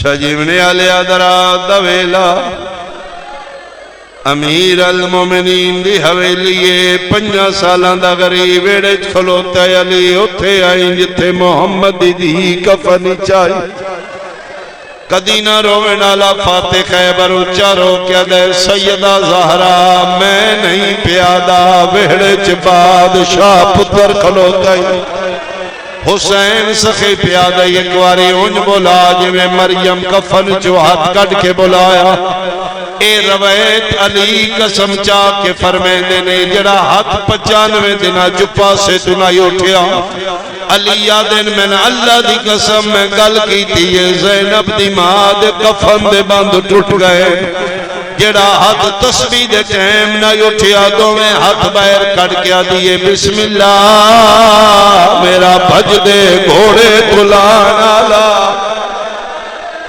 शजीवने आले दरात दा वेला अमीर अल मोमिनीन दी हवेलीए 5 सालां दा गरीब वेड़े खलोता अली उथे आई जिथे मोहम्मद दी कफन चाई। कदी ना रोवे नाला फाते खैबर उच्चा रो क्या दे सैयदा ज़हरा मैं नहीं प्यादा वेड़े च बादशाह पुत्र खलोता हुसैन सखे प्यादा एक बारी उंज बोला जिवें मरियम कफन चो हाथ कट के बुलाया। ए रवायत अली कसम चा के फरमाते ने जड़ा हाथ 95 दिन चुप्पा से तुनाई उठिया अली यादन मैंने अल्लाह दी कसम में गल की थी ज़ैनब दी मां दे कफन दे बंद टूट गए। जड़ा हाथ तस्बीह दे टाइम ना उठिया दोवें हाथ बाहर कट के दिए बिस्मिल्लाह मेरा भज दे घोड़े बुलान आला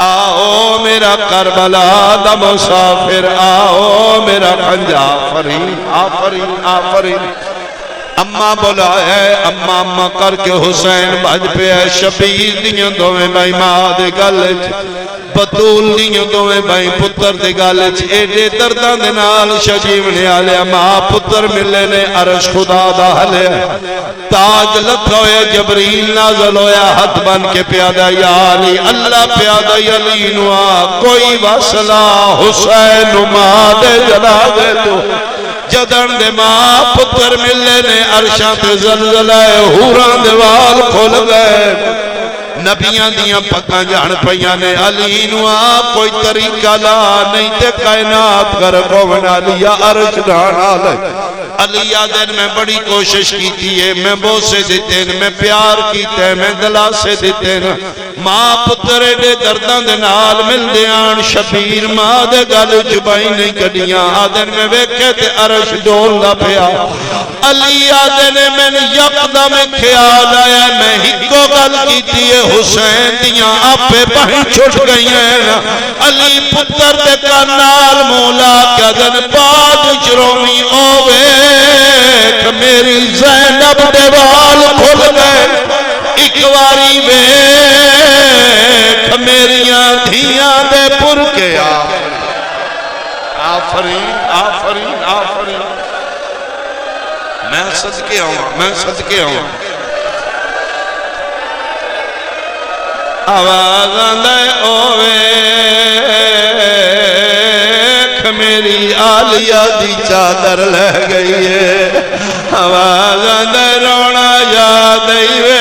आओ मेरा करबला दा मुसाफिर आओ मेरा खंजा आफरीन आफरीन आफरीन। अम्मा बोला है अम्मा अम्मा करके हुसैन भज पे शबीर दियां दोवें भाई मां दे गल बतूल दियां दोवें भाई पुत्र दे गल एडे दर्दां दे नाल शजीवने आले मां पुत्र मिले ने अरश खुदा दा हले ताज लथा होया जबरील नाज़िल होया हाथ बन के प्यादा या अली अल्लाह प्यादा अली नु कोई वसला हुसैन मां दे जनाजे तो जदन दे मां पुत्र मिले ने अरशां ते ज़लज़ला हूरां दे वाल खुल गए नबियां दियां पक्कां जान पईयां ने अली नु कोई तरीका ला नहीं ते कायनात कर कोवन अली अर्श डाल अली यादन मैं बड़ी कोशिश की थी मैं बोसे दिते मैं प्यार कीते मैं दिलासे दिते मां पुत्र एडे दर्दां दे नाल मिलदे आन शबीर मां दे गल जुबाई नहीं कडियां आदन में वेखे ते अरश डोलदा पिया अली आदन मैंने यकदम ख्याल आया मैं हिको गल कीती है हुसैन दियां आपे बाहीं छुट गई हैं अली पुत्र दे नाल मौला कदन बाद चरोमी ओवे मेरी ज़ैनब दे वाल खुल गए एक बारी वेख मेरियां धियां दे पुरके आफरीन आफरीन आफरीन। मैं सदके आऊं मैं सदके आऊं आवाज आंदे ओवे मेरी आलिया दी चादर ले गई है आवाज आंदे रोना याद वे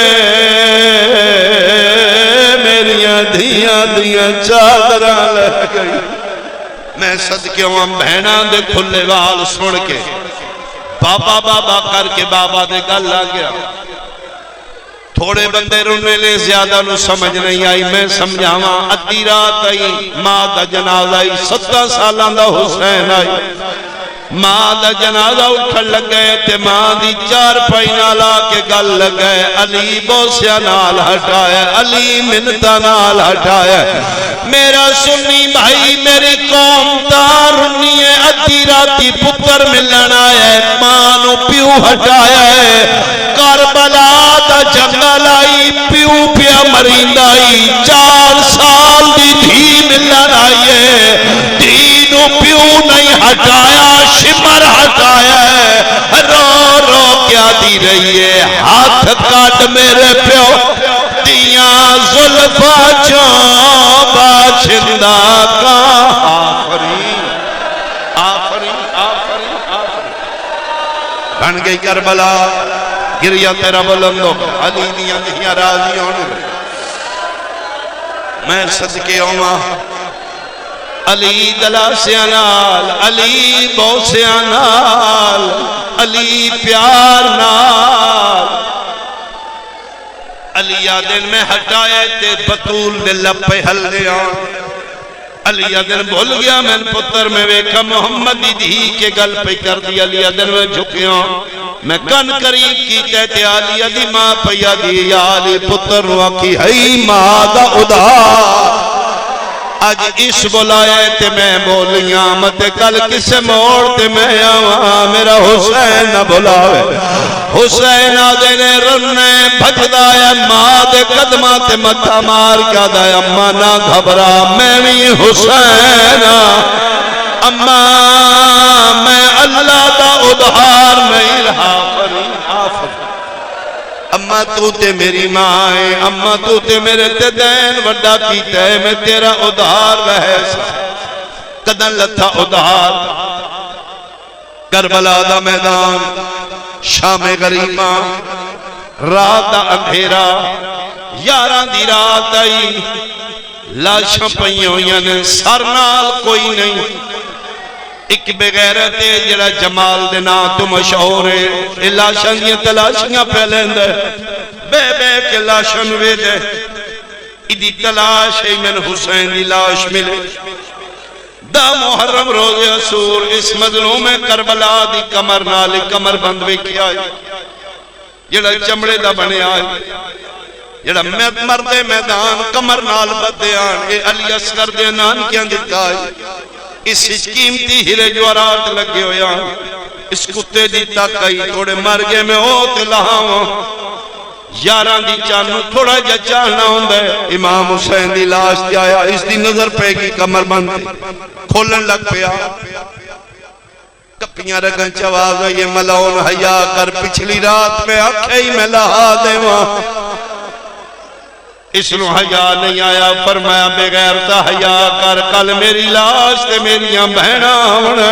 मेरिया धियां दियां चादर ले गई। मैं सदके आवां बहना दे खुले वाल सुन के बाबा बाबा करके बाबा दे गल आ गया थोड़े बंदे रोने ले ज्यादा नु समझ नहीं आई मैं समझावा अद्धी रात आई मां दा जनाजा आई 17 सालां दा हुसैन आई मां दा जनाजा उठन लगे ते मां दी चार पाई नाल आके गल लगे अली बोसिया नाल हटाया अली मिन्नता नाल हटाया मेरा सुन्नी भाई मेरी कौम तारुनी है अद्धी राती पुत्र मिलन आया मां नु प्यू हटाया करबला दा जंगल आई प्यू पिया मरींदाई 4 साल दी धी मिलन आई है धी नु प्यू नहीं हटाया शिमर हटाया रो रो क्या दी रही है हाथ काट मेरे प्यो दिया जुल्फा चो बाशिंदा का आफरीन आफरीन आफरीन आफरीन बन गई करबला गिरिया तेरा बुलंद हो अली दियां दियां राजी होने मैं सदके आवा अली दलासिया नाल अली बोसिया नाल अली प्यार नाल अली यादन में हटाए ते बतूल दे लपे हल्ले अली यादन भूल गया मैं पुत्र में वेखा मोहम्मद दी के गल पे कर दी अली यादन में झुकिया मैं कन करीब की कहते आलिया दी मां पैया दी या अली पुत्र आखी हई मां दा उधार अज इस बुलाए ते मैं बोलिया मत कल किस मोड़ ते मैं आवा मेरा हुसैन न बुलावे। हुसैन आदे ने रन्ने भजदा है मां दे कदमां ते मत्था मार के आदा अम्मा ना घबरा मैं भी हुसैन अम्मा मैं अल्लाह दा उधार नहीं रहा। अम्मा तू ते मेरी मां है, अम्मा तू ते मेरे ते दैन वड्डा कीता है, मैं तेरा उधार रहे कदन लथा उधार। करबला दा मैदान शामे गरीबा रात दा अंधेरा 11 दी रात आई लाशां पईयां होईयां ने सर नाल कोई नहीं। एक बेगैरत है जरा जमाल दे नां तो मशहूर है ये लाशां दियां तलाशियां पै लैंदा बे बे के लाशां नूं वेदे इदी तलाश है मैनूं हुसैन दी लाश मिले। दा मुहर्रम रोज़े असूर इस मजलूम करबला दी कमर नाल कमर बंद वेखिया जेड़ा चमड़े दा बनया जेड़ा मरदे मैदान कमर नाल बद्दियान ये अली असगर दे नानकियां दिता है। इस कीमती हीरे जवाहरात लगे होया इस कुत्ते दी ताकई थोड़े मर गए मैं ओ ते लावा 11 दी चानू थोड़ा जा चाहना होंदा है। इमाम हुसैन दी लाश ते आया इसकी नजर पेगी कमर बंद खोलन लग पिया कपियां रगन च आवाज आई मलाउन हया कर पिछली रात में आखे ही मैं लहा देवा इसनू हया नहीं आया फरमाया बेगैरता हया कर कल मेरी लाश ते मेरिया बहना होना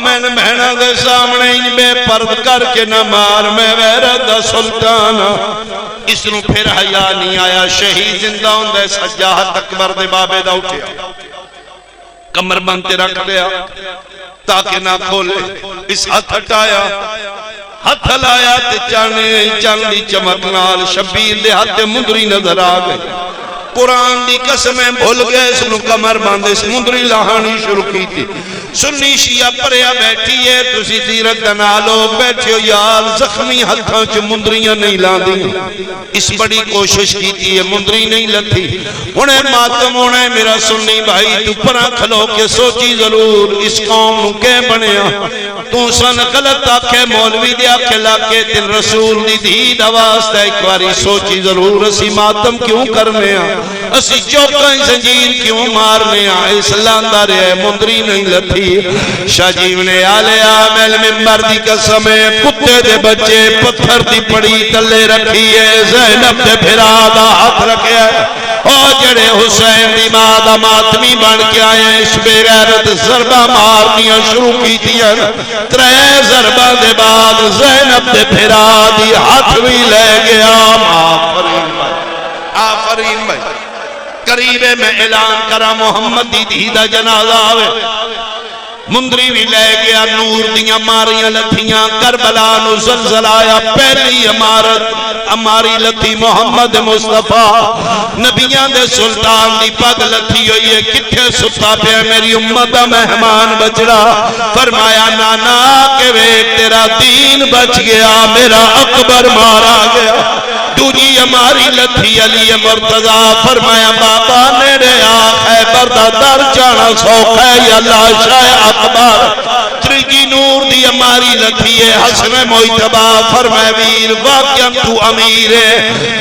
मैंने बहना के सामने बेपर्द करके न मार मैं गैरत दा सुल्तान। इसनू फिर हया नहीं आया शहीद जिंदा होंदा सज्जा हथ अकबर दे बाबे दा उठिया कमर बंद ते रख दिया ताकि ना खोले। इस हाथ हटाया हाथ लाया ते चन दी चमक नाल शबीर दे हाथ मुंदरी नजर आ गई। कुरान दी कसमें भूल गए इसनू कमर बंद इस मुंदरी लाहानी शुरू की थी। सुन्नी शिया परया बैठी है तुसी सीरत दा ना लो बैठे हो यार जख्मी हथों च मुंदरियां नहीं लांदी इस बड़ी कोशिश की है मुंदरी नहीं लथी हुणे मातम होना मेरा सुन्नी भाई तू परा खलो के सोची जरूर इस कौम नूं के बनया तू सन गलत आखे मौलवी दे आखे लाके दिल रसूल दी धी दा वास्ता एक बारी सोची जरूर असी मातम क्यों करने आ असी चौका जंजीर क्यों मारने आ इस लांदा रे मुंदरी नहीं लथी। शाजीव ने आलिया मैल मिंबर दी कसम कुत्ते दे बच्चे पत्थर दी पड़ी तले रखी है ज़ैनब दे फिरा दा हाथ रखिया ओ जड़े हुसैन दी मां दा मातमी बन के आए इस बेगैरत ज़रबा मारनियां शुरू कीतियां 3 ज़रबा दे बाद ज़ैनब दे फिरा दी हाथ भी ले गया। आफरीन भाई करीबे में ऐलान करा मोहम्मद दी धी दा जनाजा आवे मुंदरी भी ले गया नूर दियां मारियां लथियां करबला नूं ज़लज़लाया पहली इमारत हमारी लथी मोहम्मद मुस्तफा नबियां दे सुल्तान दी पग लथी हुई है किथे सुता पिया मेरी उम्मत दा मेहमान बचड़ा फरमाया नाना के वे तेरा दीन बच गया मेरा अकबर मारा गया। दूजी हमारी लथी अली मुर्तजा फरमाया बाबा नेड़े आ खैबर दा दर जाना सौखा है या लाशा अकबर। त्रीजी नूर दी हमारी लथी है हसन मोइतबा फरमाया वीर वाकया तू अमीर है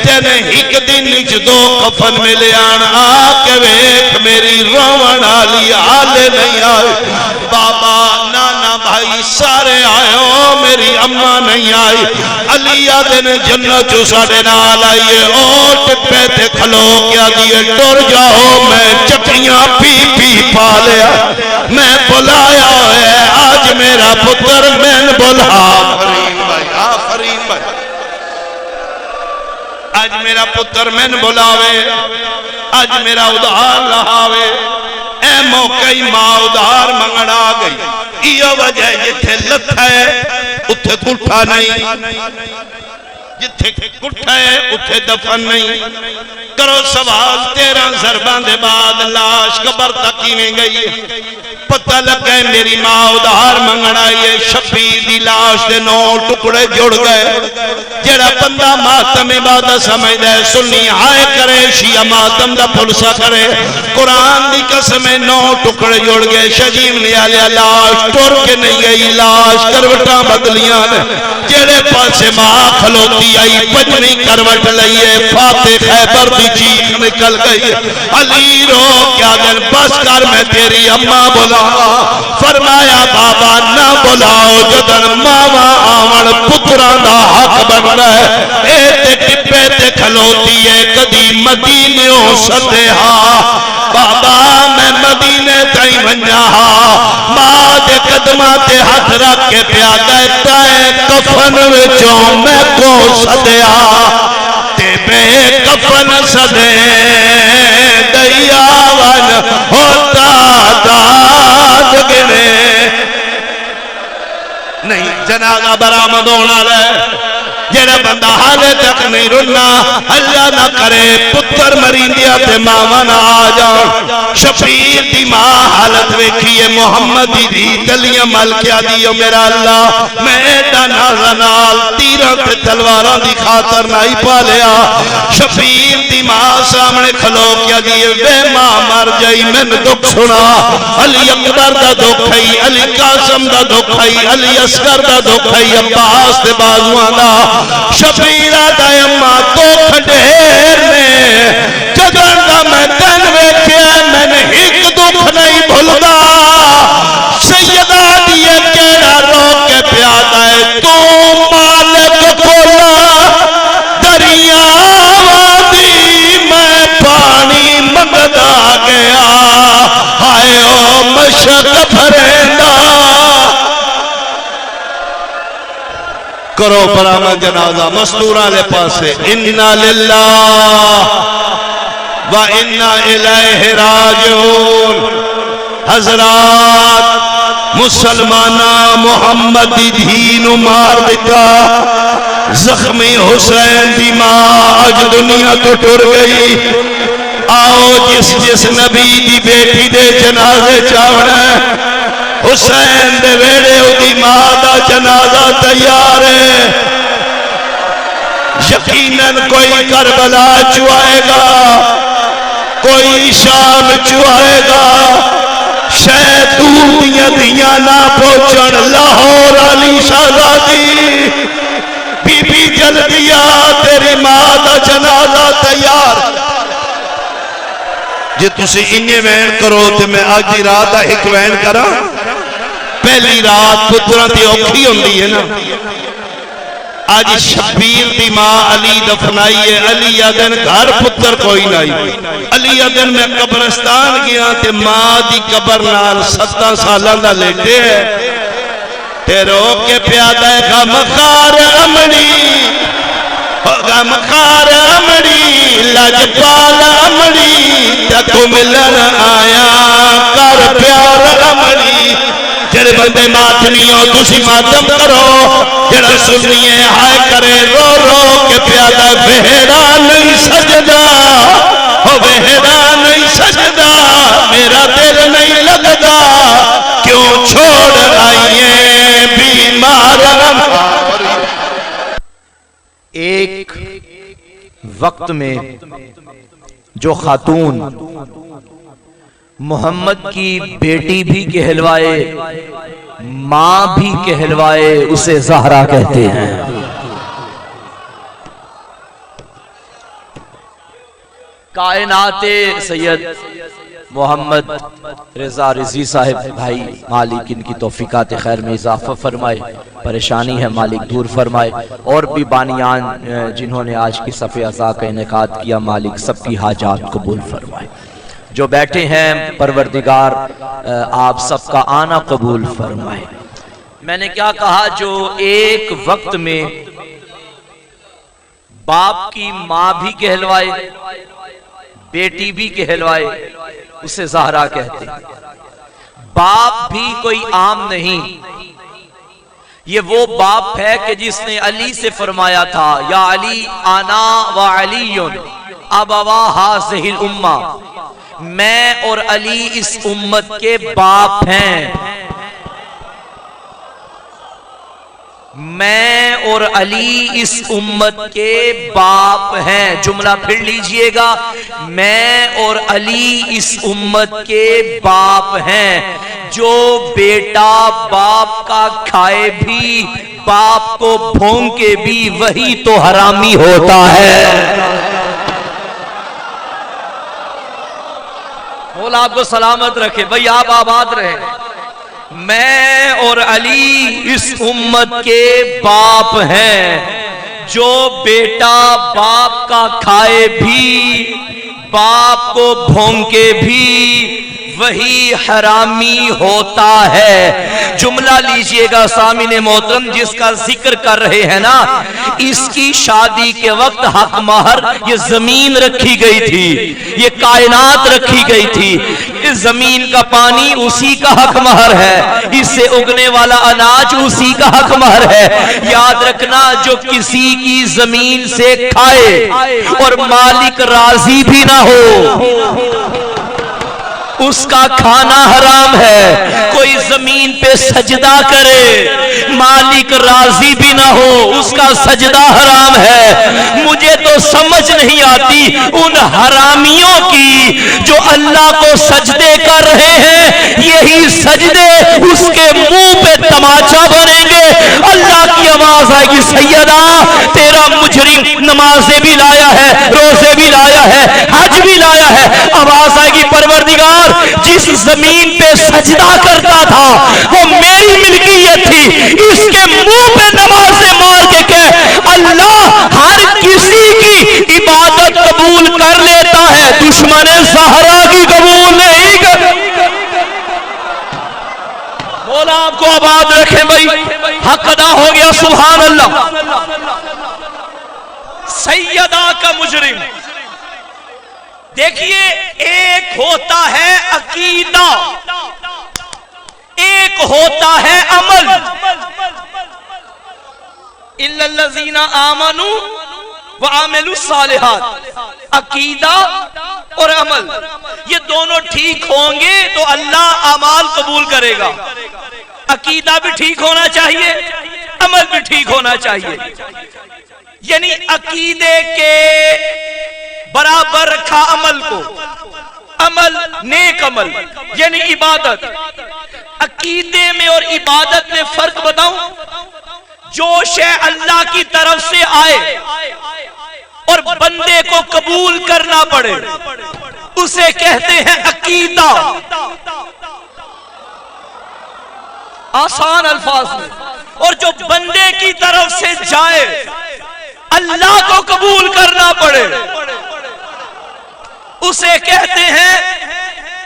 तेने एक दिन च 2 कफन मिले आन आके वेख मेरी रोवन वाली हाले नहीं आए बाबा नाना भाई सारे आयो मेरी अम्मा नहीं आई अली आदे ने जन्नत साडे नाल आइए ओ टिप्पे ते खलो क्या दिए टुर जाओ मैं चटियां पी पी पा लिया मैं बुलाया है आज मेरा पुत्र मैन बुला आफरीन भाई आज मेरा पुत्र मैन बुलावे आज मेरा उधार लहावे ए मौका ही मां उधार मंगण आ गई। इहो वजह जिथे लथा है उथे कुठा नहीं जिथे कुठा है उथे दफन नहीं। करो सवाल 13 ज़रबां दे बाद लाश कबर तक किवें गई। पता लगा मेरी मां उधार मंगण आई है। शबीर दी लाश दे 9 टुकड़े जुड़ गए। जेड़ा बंदा मातम इबादत समझदा है सुन्नी हाय करे, शिया मातम दा पुलसा करे। कुरान दी कसम 9 टुकड़े जुड़ गए। शजीम ने आलिया लाश टुर के नहीं गई, लाश करवटा बदलियां ने। जेड़े पासे मां खलोती आई पंजवीं करवट लईए। फाते खैबर दी चीख निकल गई। अली रो क्या दिन बस कर मैं तेरी अम्मा बुला। फरमाया बाबा ना बुलाओ, जदन मावा आवन पुत्रा दा हक बनना है। ए टिप्पे ते खलोती है कदी मदीने सदहा। बाबा मैं मदीने ताई वन्या मां दे कदमां ते हाथ रख के प्या कहता है कफन विचों मैं को सदया ते बे कफन सदे दयावन होता दाद गिने। नहीं जनाजा बरामद होना है। जेड़ा बंदा हाले तक नहीं रुना अल्लाह ना करे पुत्र मरींदिया ते मावा ना आ जाओ। शफीर दी मां हालत वेखिए मोहम्मद दी तलियां मल के आदी ओ मेरा अल्लाह मैं एडा नाल तीरां ते तलवारां दी खातर नहीं पालिया। शफीर दी मां सामने खलो के आदी वे मां मर जाई मैनू दुख सुना। अली अकबर दा दुख है, अली कासम दा दुख है, अली असगर दा दुख है, अब्बास दे बाजुआं दा। शफीरा दा अम्मा दुख ढेर ने जदन दा मैं तन वेख्या मैंने एक दुख नहीं भुलदा। सैयदा दिए केड़ा रो के प्यादा है तू मालिक कोला दरियावां दी मैं पानी मंगदा गया। हाय ओ मशक भरेंदा। करो बरामद जनाजा मस्तूरा ले पासे। इन्ना लिल्लाह व इन्ना इलैहि राजिऊन। हजरात मुसलमाना मोहम्मद दी दीन मार दिता। जख्मी हुसैन दी मां अज दुनिया तो टुर गई। आओ जिस जिस नबी दी बेटी दे जनाजे चावना हुसैन दे वेड़े उदी मां दा जनाजा तैयार है। यकीनन कोई करबला चुआएगा, कोई शाम चुआएगा। शायद दूर दियां दियां ना पहुंचन। लाहौर अली शाहजादी बीबी जल्दी आ तेरी मां दा जनाजा तैयार। जे तुसी इन्ने वैन करो तो मैं अज की रात का एक वैन करा। पहली रात पुत्रा की औखी होंदी है ना। आज शबीर की मां अली दफनाई है। अली आदन घर पुत्र कोई नहीं। अली आदन मैं कब्रस्तान गया ते मां की कबर नाल 7 सालों का लेटे है ते रो के प्यादा गमखार अमड़ी गमखार अमड़ी लजपाल अमड़ी तक मिलन आया कर प्यार अमड़ी। जेड़े बंदे मातमी हो तुसी मातम करो। जेड़ा सुनिए हाय करे रो रो के प्यादा वेहड़ा नहीं सजदा हो वेहड़ा नहीं सजदा मेरा दिल नहीं लगदा क्यों छोड़ आइए बीमार। एक वक्त में जो खातून मोहम्मद की बेटी भी कहलवाए मां भी कहलवाए उसे ज़हरा कहते हैं। कायनाते सैयद मोहम्मद रजा रिजी साहिब भाई मालिक इनकी तौफीकात खैर में इजाफा फरमाए। परेशानी है मालिक दूर फरमाए। और भी बानियान जिन्होंने आज की सफ़े अज़ा का इनेकाद किया मालिक सबकी हाजात कबूल फरमाए। जो बैठे हैं परवरदिगार आप सबका आना कबूल फरमाए। मैंने क्या कहा जो एक वक्त में बाप की मां भी कहलवाए बेटी भी कहलवाए उसे ज़हरा कहते। बाप भी कोई आम नहीं, ये वो बाप है कि जिसने अली से फरमाया था, या अली आना व अलीयुन अबवा हाज़िहिल उम्मा, मैं और अली इस उम्मत के बाप हैं। मैं और अली इस उम्मत के बाप हैं। जुमला फिर लीजिएगा, मैं और अली इस उम्मत के बाप हैं। जो बेटा बाप का खाए भी, बाप को भोंके भी, वही तो हरामी होता है। मौला आपको सलामत रखे भाई, आप आबाद रहे। मैं और अली इस उम्मत के बाप हैं। जो बेटा बाप का खाए भी, बाप को भोंके भी, वही हरामी होता है। जुमला लीजिएगा सामिने मोहतरम, जिसका जिक्र कर रहे हैं ना, इसकी शादी के वक्त हक महर ये जमीन रखी गई थी, ये कायनात रखी गई थी। इस जमीन का पानी उसी का हक महर है, इससे उगने वाला अनाज उसी का हक महर है। याद रखना, जो किसी की जमीन से खाए और मालिक राजी भी ना हो, उसका खाना हराम है। कोई जमीन पे सजदा करे, मालिक राजी भी ना हो, उसका सजदा हराम है। मुझे तो समझ नहीं आती उन हरामियों की जो अल्लाह को सजदे कर रहे हैं। यही सजदे उसके मुंह पे तमाचा बनेंगे। अल्लाह की आवाज आएगी, सैयदा तेरा मुजरिम नमाजें भी लाया है, रोजे भी लाया है, हज भी लाया है। आवाज आएगी, परवरदिगार जिस जमीन पे सजदा करता था वो मेरी मिल्कियत थी, इसके मुंह पे नमाज़ें मार के कह, अल्लाह हर किसी की इबादत कबूल कर लेता है, दुश्मन ज़हरा की कबूल नहीं कर। मौला आपको आबाद रखे भाई, हक अदा हो गया, सुभान अल्लाह। सैयदा का मुजरिम, देखिए एक होता है अकीदा, एक होता है अमल। इल्लल्लज़ीना आमनू व आमिलुस सालिहात, अकीदा और अमल ये दोनों ठीक होंगे तो अल्लाह अमाल कबूल करेगा। अकीदा भी ठीक होना चाहिए, अमल भी ठीक होना चाहिए। यानी अकीदे के बराबर रखा अमल को, अमल नेक अमल यानी इबादत। अकीदे में और इबादत में फर्क बताऊं? जो शय अल्लाह की तरफ से आए और बंदे को कबूल करना पड़े उसे कहते हैं अकीदा। आसान अल्फाज में, और जो बंदे की तरफ से जाए अल्लाह को कबूल करना पड़े उसे कहते हैं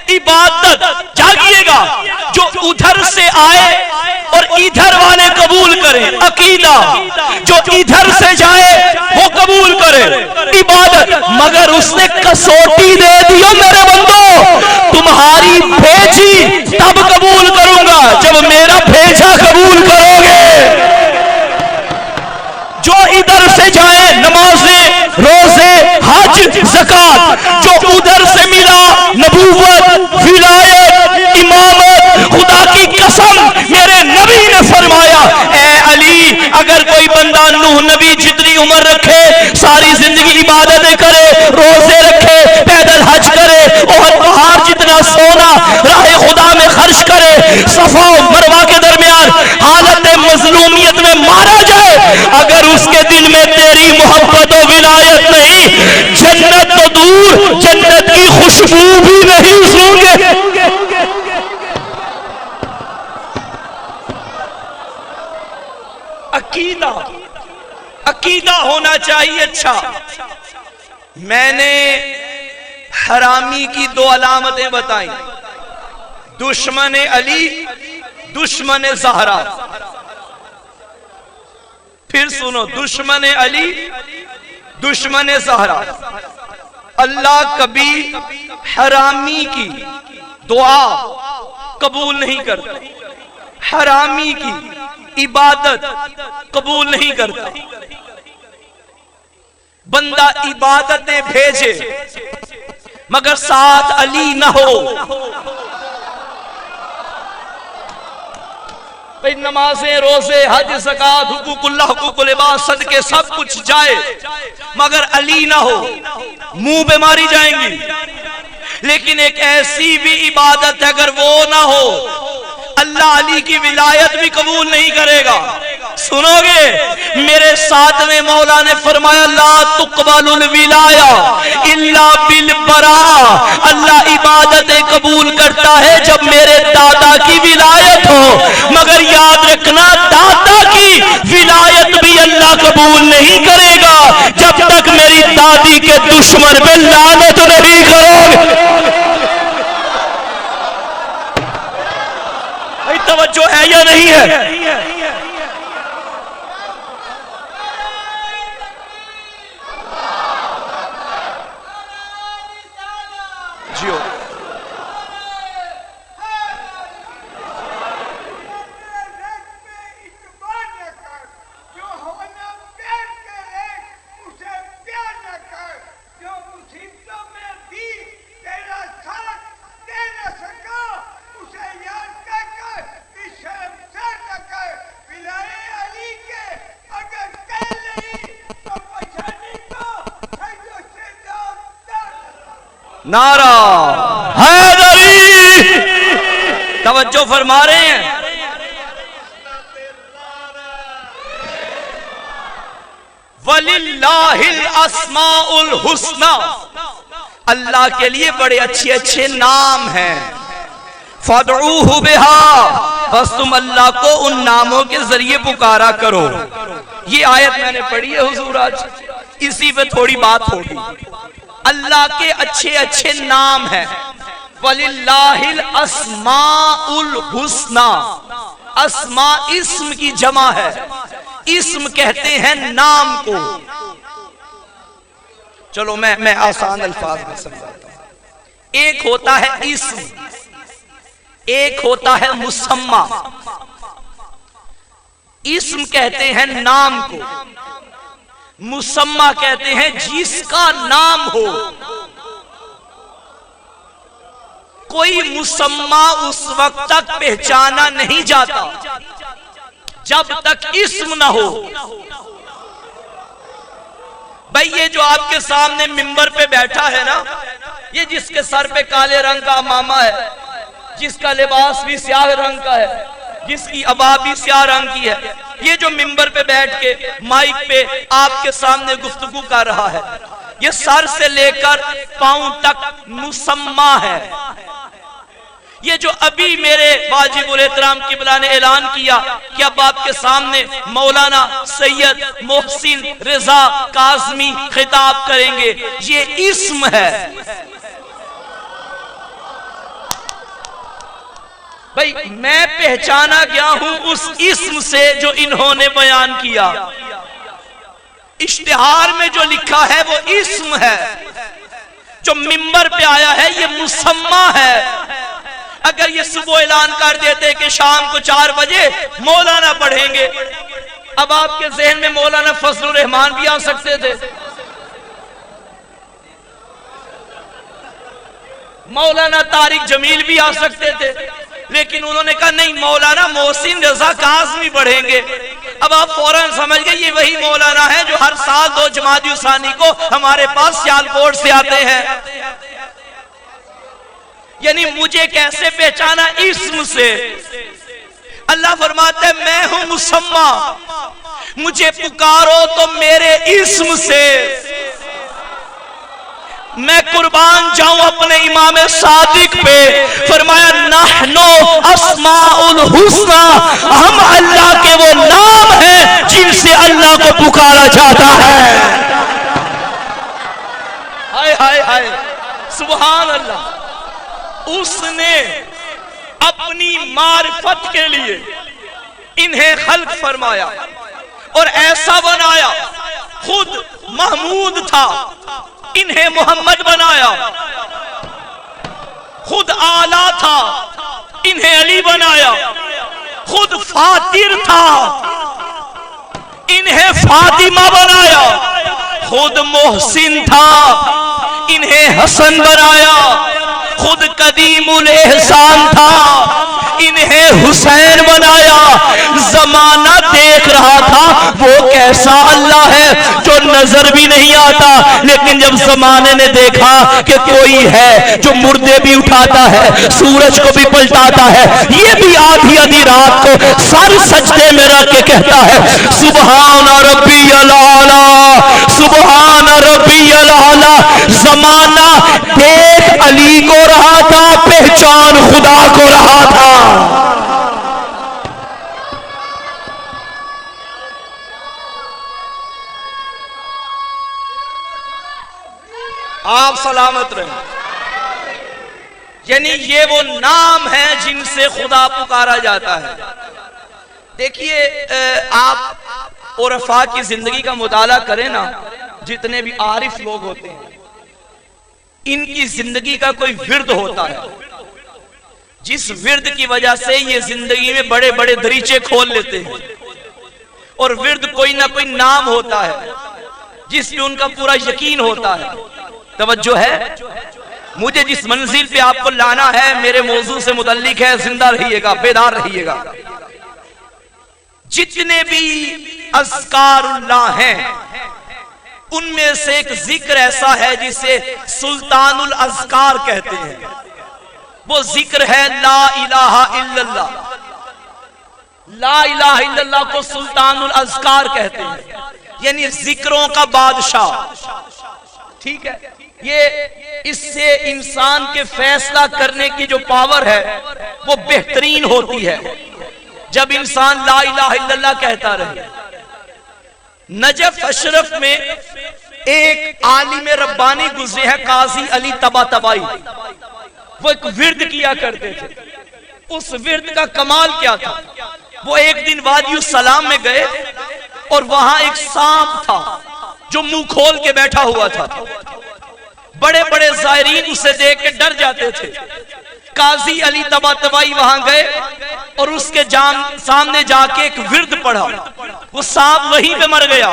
इबादत। जागिएगा, जो उधर से आए और इधर वाले कबूल करें अकीदा, जो इधर से जाए वो कबूल करे इबादत। मगर उसने कसौटी दे दी, मेरे बंदो तुम्हारी भेजी तब कबूल करूंगा जब मेरा भेजा कबूल करोगे। जो इधर से जाए नमाजें, रोजे, हज, ज़कात, जो उधर से मिला नबूवत, विलायत, इमामत, खुदा की कसम मेरे नबी ने फरमाया, ए अली अगर कोई बंदा नूह नबी जितनी उम्र रखे, सारी जिंदगी इबादतें करे, रोजे रखे, पैदल हज करे, और पहाड़ जितना सोना राह खुदा में खर्च करे, सफा मरवा के दरमियान हालत मजलूमियत में मारा जाए, अगर उसके दिल में तेरी मोहब्बत और विलायत नहीं, जन्नत तो दूर जन्नत की खुशबू भी नहीं सूंघे। अकीदा, अकीदा होना चाहिए अच्छा। मैंने हरामी की दो अलामतें बताई, दुश्मन अली, दुश्मन ज़हरा। फिर सुनो, दुश्मन अली, दुश्मन ज़हरा। अल्लाह कभी हरामी की दुआ कबूल नहीं करता, हरामी की इबादत कबूल नहीं करता। बंदा इबादतें भेजे मगर साथ अली ना हो। भाई नमाजें, रोजे, हज, ज़कात, हुकूकुल्लाह, हुकूकुल इबाद, सदके सब कुछ जाए मगर अली ना हो, मुंह पे मारी जाएंगी। लेकिन एक ऐसी भी इबादत है अगर वो ना हो, अल्लाह अली की विलायत भी कबूल नहीं करेगा। सुनोगे, मेरे साथ में मौला ने फरमाया ला तुक़बलुल विलाया इल्ला बिल बरा। अल्लाह इबादतें कबूल करता है जब मेरे दादा की विलायत हो, मगर याद रखना दादा की विलायत भी अल्लाह कबूल नहीं करेगा जब तक मेरी दादी के दुश्मन पे लानत नहीं करोगे। भाई तवज्जो है या नहीं है? जियो नारा हैदरी, तवज्जो फरमा रहे हैं। वलिल्लाहिल अस्माउल हुस्ना, अल्लाह के लिए बड़े अच्छे अच्छे नाम हैं। फदऊहु बिहा, बस तुम अल्लाह को उन नामों के जरिए पुकारा करो। ये आयत मैंने पढ़ी है हुजूर, आज इसी पे थोड़ी बात होगी। अल्लाह के अच्छे अच्छे नाम हैं। वलिल्लाहिल अस्माउल हुस्ना, अस्मा इस्म की जमा है, इस्म कहते हैं नाम को। चलो मैं आसान अल्फाज में समझाता हूं। एक होता है इस्म, एक होता है मुसम्मा। इस्म कहते हैं नाम को, मुसम्मा कहते हैं जिसका नाम हो। कोई मुसम्मा उस वक्त तक पहचाना नहीं जाता जब तक इस्म ना हो। भाई ये जो आपके सामने मिंबर पे बैठा है ना, ये जिसके सर पे काले रंग का अमामा है, जिसका लिबास भी स्याह रंग का है, जिसकी अबा भी स्याह रंग की है, ये जो मिंबर पे बैठ के माइक पे आपके सामने गुफ्तगू कर रहा है, ये सर से लेकर पांव तक मुसम्मा है। ये जो अभी मेरे वाजिबुल एहतराम किबला ने ऐलान किया कि अब आपके सामने मौलाना सैयद मोहसिन रिजा काज़मी खिताब करेंगे, ये इस्म है। भाई मैं पहचाना गया हूं उस इस्म से जो इन्होंने बयान किया। इश्तिहार में जो लिखा है वो इस्म है, जो मिंबर पे आया है ये मुसम्मा है। अगर ये सुबह ऐलान कर देते कि शाम को 4 बजे मौलाना पढ़ेंगे, अब आपके जहन में मौलाना फजलुर रहमान भी आ सकते थे, मौलाना तारिक जमील भी आ सकते थे, लेकिन उन्होंने कहा नहीं, मौलाना मोहसिन रजा काज़मी पढ़ेंगे। अब आप फौरन समझ गए ये वही मौलाना है जो हर साल 2 जमादी उसानी को हमारे पास सियालकोट से आते हैं। यानी मुझे कैसे पहचाना? इस्म से। अल्लाह फरमाते मैं हूं मुसम्मा, मुझे पुकारो तो मेरे इस्म से। मैं कुर्बान जाऊं अपने इमाम सादिक पे, फरमाया नहनो अस्माउल हुस्ना, हम अल्लाह के वो नाम हैं जिनसे अल्लाह को पुकारा जाता है। हाय हाय हाय, सुभान अल्लाह। उसने अपनी मारिफत के लिए इन्हें खल्क फरमाया और ऐसा बनाया, खुद महमूद था, इन्हें मोहम्मद बनाया, खुद आला था, इन्हें अली बनाया, खुद फातिर था, इन्हें फातिमा बनाया। खुद मोहसिन था, इन्हें हसन बनाया। खुद कदीमुल एहसान था, इन्हें हुसैन बनाया। जमाना देख रहा था वो कैसा अल्लाह है जो नजर भी नहीं आता, लेकिन जब जमाने ने देखा कि कोई है जो मुर्दे भी उठाता है, सूरज को भी पलटाता है, ये भी आधी आधी रात को सर सजदे में रख के कहता है सुबहान रब्बियल आला, सुबहान रब्बियल आला। जमाना देख अली को रहा था, पहचान खुदा को रहा था। आप सलामत रहे। यानी ये वो नाम है जिनसे खुदा पुकारा जाता है। देखिए, आप उरफा की जिंदगी का मुताला करें ना, जितने भी आरिफ लोग होते हैं, इनकी जिंदगी का कोई विर्द होता है, जिस विर्द की वजह से ये जिंदगी में बड़े बड़े दरीचे खोल लेते हैं। और विर्द कोई ना कोई नाम होता है जिसमें उनका पूरा यकीन होता है। तवज्जो है, मुझे जिस मंजिल पे आपको लाना है मेरे मौजू से मुतल्लिक है। जिंदा रहिएगा, बेदार रहिएगा। जितने भी अज़कारुल्लाह हैं उनमें से एक जिक्र ऐसा है जिसे सुल्तानुल अज़कार कहते हैं। वो जिक्र है ला इलाहा इल्लल्लाह। ला इलाहा इल्लल्लाह को सुल्तानुल अज़कार कहते हैं, यानी जिक्रों का बादशाह। ठीक है, ये इससे इंसान के फैसला करने की जो पावर है वो बेहतरीन होती है जब इंसान ला इलाहा इल्लल्लाह कहता रहे। नजफ अशरफ में एक आलिम रब्बानी गुजरे हैं, काजी अली तबातबाई। वो एक विर्द किया करते थे। उस विर्द का कमाल क्या था, वो एक दिन वादियुस सलाम में गए और वहां एक सांप था जो मुंह खोल के बैठा हुआ था। बड़े बड़े ज़ायरीन उसे देख के डर जाते थे। काजी अली तबातबाई वहां गए और उसके सामने जाके एक विर्द पढ़ा। वो सांप वहीं पे मर गया।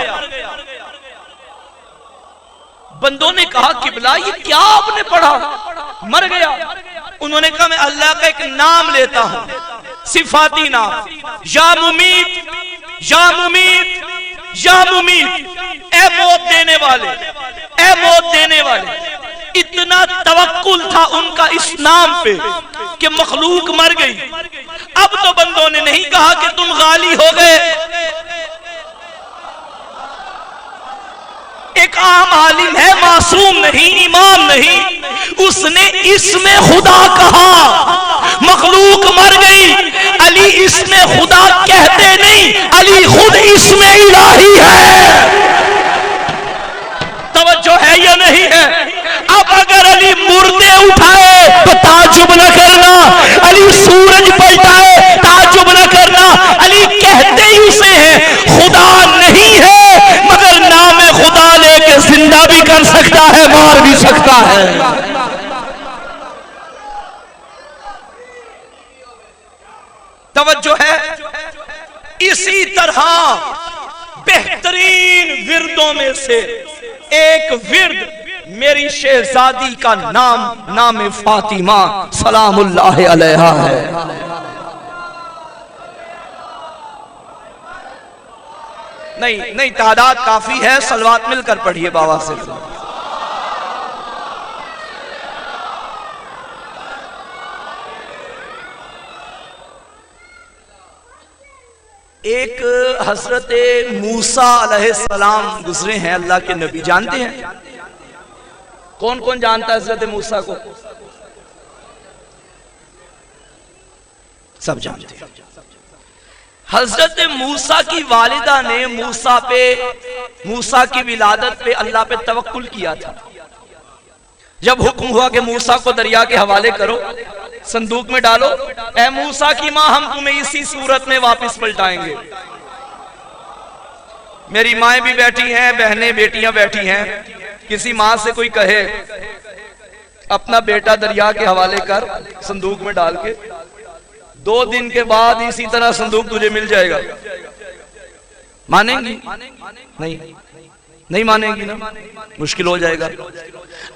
बंदों ने कहा किबला ये क्या आपने पढ़ा, मर गया। उन्होंने कहा मैं अल्लाह का एक नाम लेता हूं, सिफाती नाम, या मुमीत, या मुमीत, या मुमीत, ए मौत देने वाले, ए मौत देने वाले। इतना तवक्कुल था उनका इस नाम पे कि मखलूक मर गई। अब तो बंदों ने नहीं कहा कि तुम गाली हो गए। एक आम आलिम है, मासूम नहीं, इमाम नहीं, उसने इसमें खुदा कहा, मखलूक मर गई। अली इसमें खुदा कहते नहीं, अली खुद इसमें इलाही है। तवज्जो है या नहीं है? अब अगर अली मुर्दे उठाए तो ताजुब न करना, अली सूरज पलटाए ताजुब न करना। अली कहते ही उसे है, खुदा नहीं है मगर नाम खुदा लेके जिंदा भी कर सकता है, मार भी सकता है। तवज्जो है। इसी तरह बेहतरीन विर्दों में से एक विर्द मेरी शहजादी का नाम फातिमा सलामुल्लाह अलैहा है। नहीं, तादाद काफी है, सलवात मिलकर पढ़िए बाबा से। एक हजरत मूसा अलैहिस्सलाम गुजरे हैं, अल्लाह के नबी। जानते हैं? कौन कौन जानता है हजरत मूसा को? सब जानते हैं। हजरत मूसा की वालिदा ने मूसा की विलादत पे अल्लाह पे तवक्कुल किया था। जब हुक्म हुआ कि मूसा को दरिया के हवाले करो, संदूक में डालो, ए मूसा की मां हम तुम्हें इसी सूरत में वापस पलटाएंगे। मेरी माएं भी बैठी हैं, बहनें बेटियां बैठी हैं। किसी मां से कोई कहे अपना बेटा दरिया के हवाले कर, संदूक में डाल के, 2 दिन के बाद इसी तरह संदूक तुझे मिल जाएगा, मानेंगी? नहीं, नहीं मानेगी ना, मुश्किल हो जाएगा।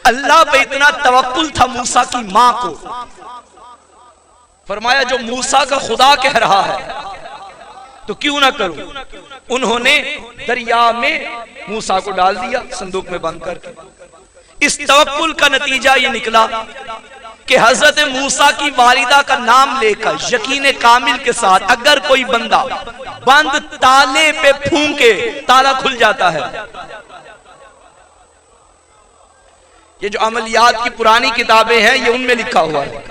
अल्लाह पे इतना तवक्कुल था मूसा की मां को, फरमाया जो मूसा का खुदा कह रहा है तो क्यों ना करूं। उन्होंने दरिया में मूसा को डाल दिया संदूक में बंद करके। इस तवक्कुल का नतीजा ये निकला कि हजरत मूसा की वालिदा का नाम लेकर यकीन कामिल के साथ अगर कोई बंदा बंद ताले पे फूंके ताला खुल जाता है। ये जो अमलियात की पुरानी किताबें हैं ये उनमें लिखा हुआ है,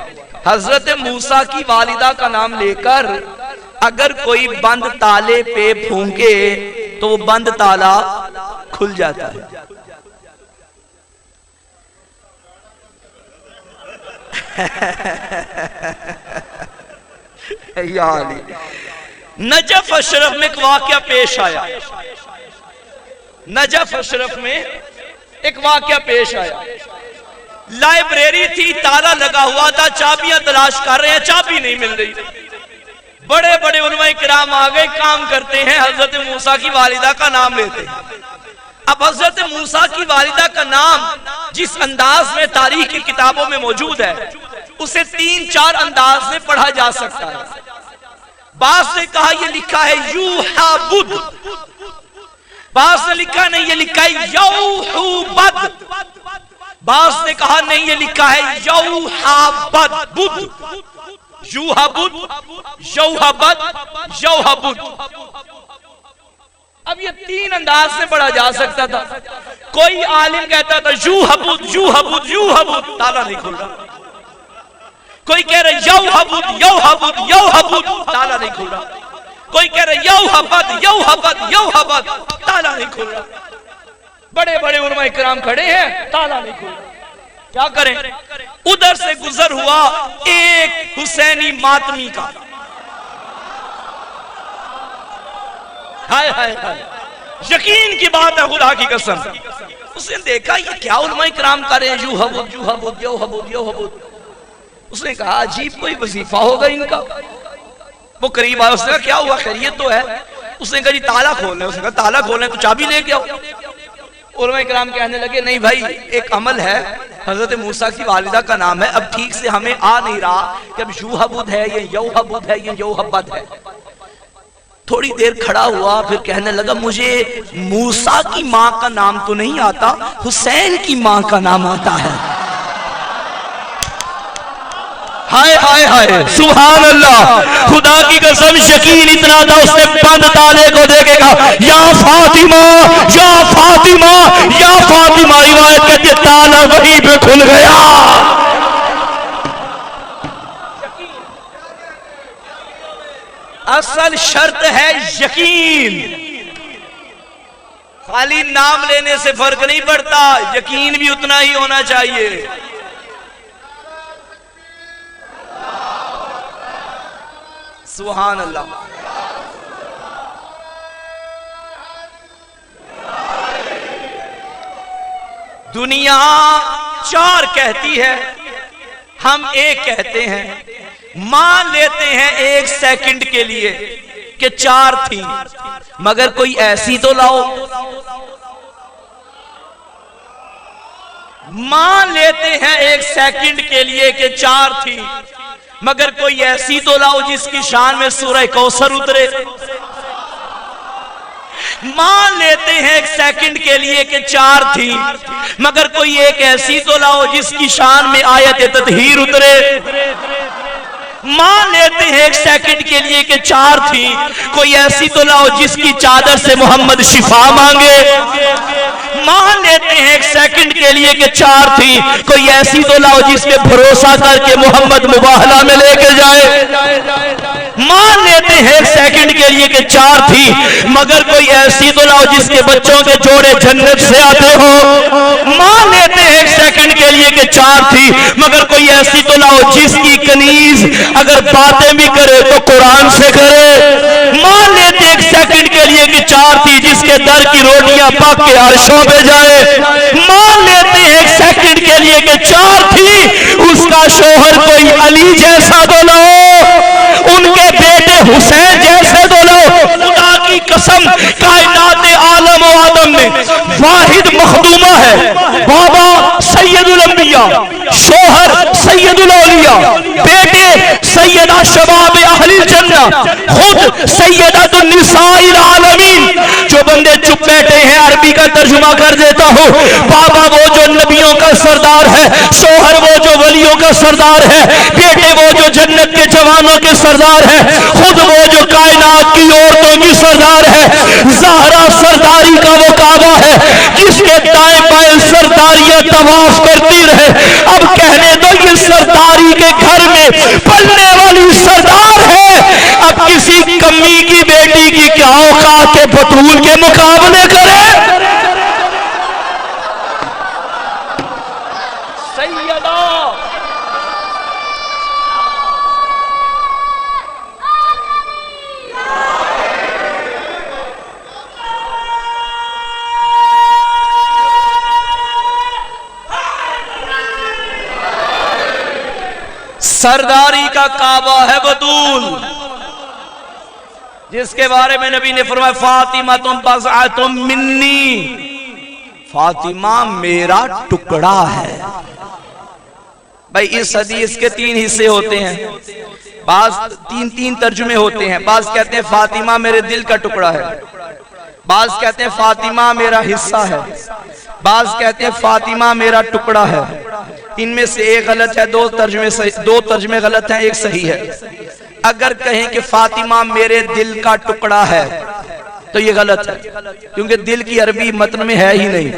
हजरत मूसा की वालिदा का नाम लेकर अगर कोई बंद ताले पे फूंके तो वो बंद ताला खुल जाता है। नजफ अशरफ में एक वाकया पेश आया, नजफ अशरफ में एक वाकया पेश आया। लाइब्रेरी थी, ताला लगा हुआ था, चाबियां तलाश कर रहे हैं, चाबी नहीं मिल रही। बड़े बड़े उलमा किराम आ गए, काम करते हैं, हजरत मूसा की वालिदा का नाम लेते हैं। अब हजरत मूसा की वालिदा का नाम जिस अंदाज में तारीख की किताबों में मौजूद है उसे 3-4 अंदाज में पढ़ा जा सकता है। बास ने कहा यह लिखा है यूहाबुद, बास ने लिखा नहीं ये लिखा है यौहुबद, बास ने कहा नहीं ये लिखा है यौहाबद, बुद, यूहाबुद, यौहाबद, यौहाबुद। अब ये 3 अंदाज से पढ़ा जा सकता था। कोई आलिम कहता था यूहाबुद, यूहाबुद, यूहाबुद, ताला नहीं खुल रहा। कोई कह रहा यौहाबुद, यौहाबुद, यौहाबुद, ताला नहीं खुल रहा। कोई कह रहा यौहाबद, यौहाबद, यौहाबद, ताला नहीं खुल रहा। बड़े बड़े उलमा इकराम खड़े हैं, ताला नहीं खुल रहा, क्या करें। उधर से गुजर हुआ एक हुसैनी मातमी का, हाय हाय हाय, यकीन की बात है खुदा की कसम। उसने देखा ये क्या उलमा इकराम कर रहे हैं, यूहाबुद, यूहाबुद, यौहाबुद, यौहाबुद। उसने कहा अजीब कोई वजीफा होगा इनका। वो करीब आया, उसने कहा क्या हुआ, खैरियत तो है। उसने कहा जी ताला खोलना है। उसने कहा ताला खोलना है तो चाबी लेके आओ। उलमा इकराम कहने लगे नहीं भाई एक अमल है, हजरत मूसा की वालिदा का नाम है, अब ठीक से हमें आ नहीं रहा कि अब यूहाबुद है ये यौहाबुद है ये यौहबद है। थोड़ी देर खड़ा हुआ, फिर कहने लगा मुझे मूसा की माँ का नाम तो नहीं आता, हुसैन की माँ का नाम आता है। हाय हाय हाय, सुभान अल्लाह, खुदा की कसम यकीन इतना था उसने बंद ताले को देखे कहा या फातिमा, या फातिमा, या फातिमा। रिवायत कहती है ताला वहीं पे खुल गया। असल शर्त है यकीन, खाली नाम लेने से फर्क नहीं पड़ता, यकीन भी उतना ही होना चाहिए। सुभान अल्लाह। दुनिया 4 कहती है, हम 1 कहते हैं। मान लेते हैं 1 सेकंड के लिए कि 4 थी, मगर कोई ऐसी तो लाओ। मान लेते हैं 1 सेकंड के लिए कि 4 थी, मगर कोई ऐसी तो लाओ जिसकी शान में सूरह कौसर उतरे। मान लेते हैं 1 सेकंड के लिए कि 4 थी, मगर कोई एक ऐसी तो लाओ जिसकी शान में आयत ततहीर उतरे। मान लेते हैं 1 सेकंड के लिए कि 4 थी, कोई ऐसी तो लाओ जिसकी चादर से मोहम्मद शिफा मांगे। मान लेते हैं 1 सेकंड के लिए कि 4 थी, कोई ऐसी तो लाओ जिसमें भरोसा करके मोहम्मद मुबाहला में लेके जाए। मान लेते हैं 1 सेकंड के लिए कि 4 थी, मगर कोई ऐसी तो लाओ जिसके बच्चों के जोड़े जन्नत से आते हो। मान लेते हैं 1 सेकंड के लिए कि 4 थी, मगर कोई ऐसी तो लाओ जिसकी कनीज अगर बातें भी करे तो कुरान से करे। मान लेते 1 सेकंड के लिए कि 4 थी, जिसके दर की रोटियां पक के अर्शों पे जाए। मान लेते 1 सेकंड के लिए कि 4 थी, उसका शोहर कोई अली जैसा तो ना हो, हुसैन जैसे बोलो। खुदा की कसम, कायनात आलम व आदम में वाहिद मखदूमा है, बाबा सैयदुल अंबिया, शोहर सैयदुल औलिया, बेटे सैयदा शबाब अहलिल जन्ना, खुद सैयदतुन निसाइल आलमीन। जो बंदे चुप बैठे हैं अरबी का तर्जुमा कर देता हूँ। बाबा वो जो नबियों का सरदार है, शोहर वो जो वलियों का सरदार है, बेटे वो जो जन्नत के जवानों के सरदार है, खुद वो जो कायनात की औरतों की सरदार है। ज़हरा सरदारी का वो काबा है जिसके दाएं बाएं सरदारियां तवाफ करती रहे। अब कहने दो ये सरदारी के घर में पलने वाली सरदार है। अब किसी कमी की बेटी की क्या औकात है बतूल के मुकाबले करे। सैयदा सरदारी का काबा है बतूल, जिसके बारे में नबी ने फरमाया फातिमा तुम बज़अतुम मिन्नी, फातिमा मेरा टुकड़ा है। भाई इस हदीस के तीन हिस्से होते हैं, बाज तीन तर्जुमे होते हैं। बाज कहते हैं फातिमा मेरे दिल का टुकड़ा है, बाज कहते हैं फातिमा मेरा हिस्सा है, बाज कहते हैं फातिमा मेरा टुकड़ा है। इनमें से एक गलत है, दो तर्जुमे गलत हैं, एक सही है। अगर कहें कि फातिमा मेरे दिल का टुकड़ा है तो ये गलत है, क्योंकि दिल की अरबी मतन में है ही नहीं।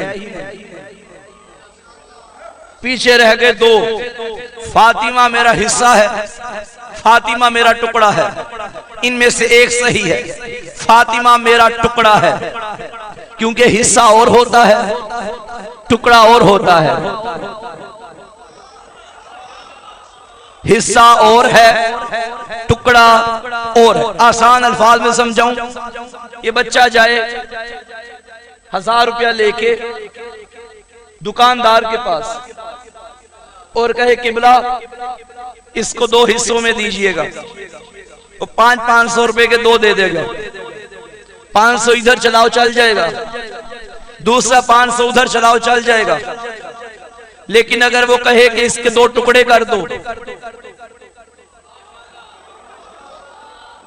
पीछे रह गए दो, फातिमा मेरा हिस्सा है, फातिमा मेरा टुकड़ा है। इनमें से एक सही है, फातिमा मेरा टुकड़ा है, क्योंकि हिस्सा और होता है, टुकड़ा और होता है। हिस्सा और है, टुकड़ा और है। आसान अल्फाज में समझाऊं, ये बच्चा जाए 1000 रुपया लेके दुकानदार के पास और कहे किबला इसको 2 हिस्सों में दीजिएगा, वो 500 रुपए के 2 दे देगा। 500 इधर चलाओ चल जाएगा, दूसरा 500 उधर चलाओ चल जाएगा। लेकिन अगर वो कहे कि इसके 2 टुकड़े कर दो,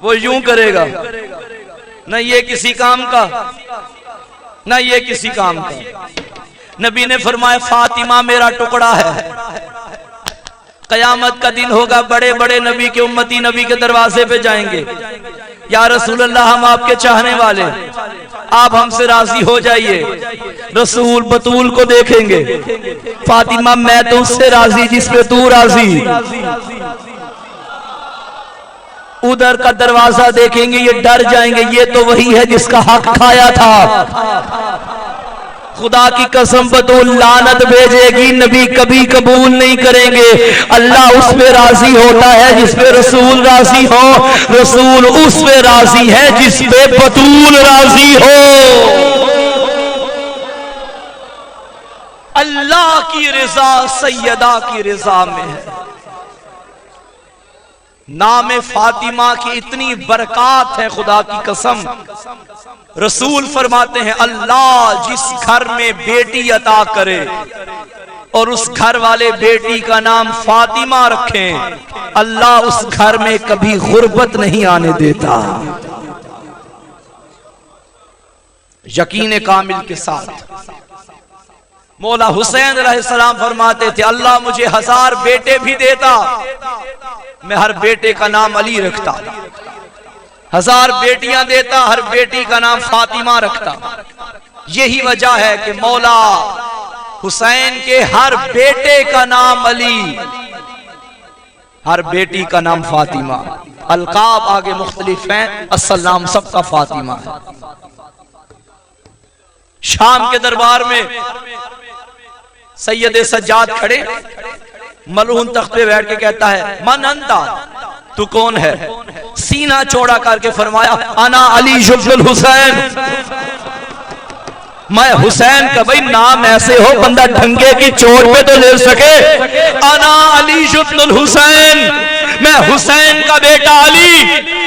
वो यूं करेगा, न ये किसी काम का न ये किसी काम का। नबी ने फरमाया फातिमा मेरा टुकड़ा है। कयामत का दिन होगा, बड़े बड़े नबी के उम्मती नबी के दरवाजे पे जाएंगे, या रसूल अल्लाह हम आपके चाहने वाले, आप हमसे राजी हो जाइए। रसूल बतूल को देखेंगे, फातिमा मैं तो उससे राजी जिस पे तू राजी। उधर का दरवाजा देखेंगे, ये डर जाएंगे, ये तो वही है जिसका हक खाया था। खुदा की कसम बतूल लानत भेजेगी, नबी कभी कबूल नहीं करेंगे। अल्लाह उस पे राजी होता है जिस पे रसूल राजी हो, रसूल उस पे राजी है जिस पे बतूल राजी हो। अल्लाह की रिजा सैयदा की रिजा में है। नाम फातिमा की इतनी बरकत है, खुदा की कसम। रसूल फरमाते हैं अल्लाह जिस घर में बेटी अता करे और उस घर वाले बेटी का नाम फातिमा रखें, अल्लाह उस घर में कभी गुर्बत नहीं आने देता। यकीन कामिल के साथ मौला हुसैन अलैहिस्सलाम फरमाते थे अल्लाह मुझे 1000 बेटे भी देता, मैं हर बेटे का नाम अली रखता। 1000 बेटियां देता, हर बेटी का नाम फातिमा रखता। यही वजह है कि मौला हुसैन के हर बेटे का नाम अली, हर बेटी का नाम फातिमा। अलकाब आगे मुख्तलिफ हैं, असल नाम सबका फातिमा है। शाम के दरबार में सैयद सज्जाद खड़े, मलून तख्त पे बैठ के कहता है मन अंता, तू कौन है? सीना चौड़ा करके फरमाया अना अली जुब्बुल हुसैन, मैं हुसैन का। भाई नाम ऐसे हो बंदा ढंगे की चोट पे तो ले सके। अना अली जुब्बुल हुसैन, मैं हुसैन का बेटा अली,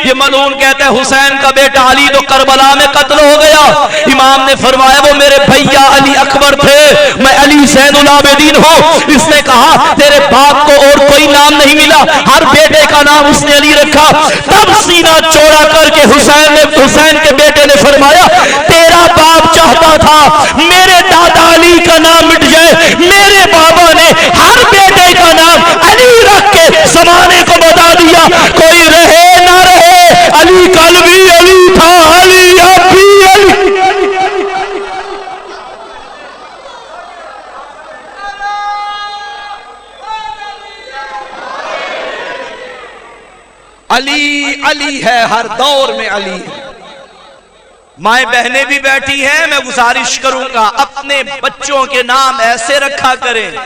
ये मलून कहते हैं हुसैन का बेटा अली तो करबला में कत्ल हो गया। इमाम ने फरमाया वो मेरे भैया अली अकबर थे, मैं अली ज़ैनुल आबिदीन हूँ। इसने कहा तेरे बाप को और कोई नाम नहीं मिला, हर बेटे का नाम उसने अली रखा। तब सीना चौड़ा करके हुसैन के बेटे ने फरमाया तेरा बाप चाहता था मेरे दादा अली का नाम मिट जाए, मेरे बाबा ने हर बेटे का नाम अली रख के जमाने को बता दिया कोई रहे ना रहे अली कल भी अली था, अली अब भी अली। अली अली है, हर दौर में अली है। माए बहनें भी बैठी हैं, मैं गुजारिश करूंगा अपने बच्चों के नाम ऐसे रखा करें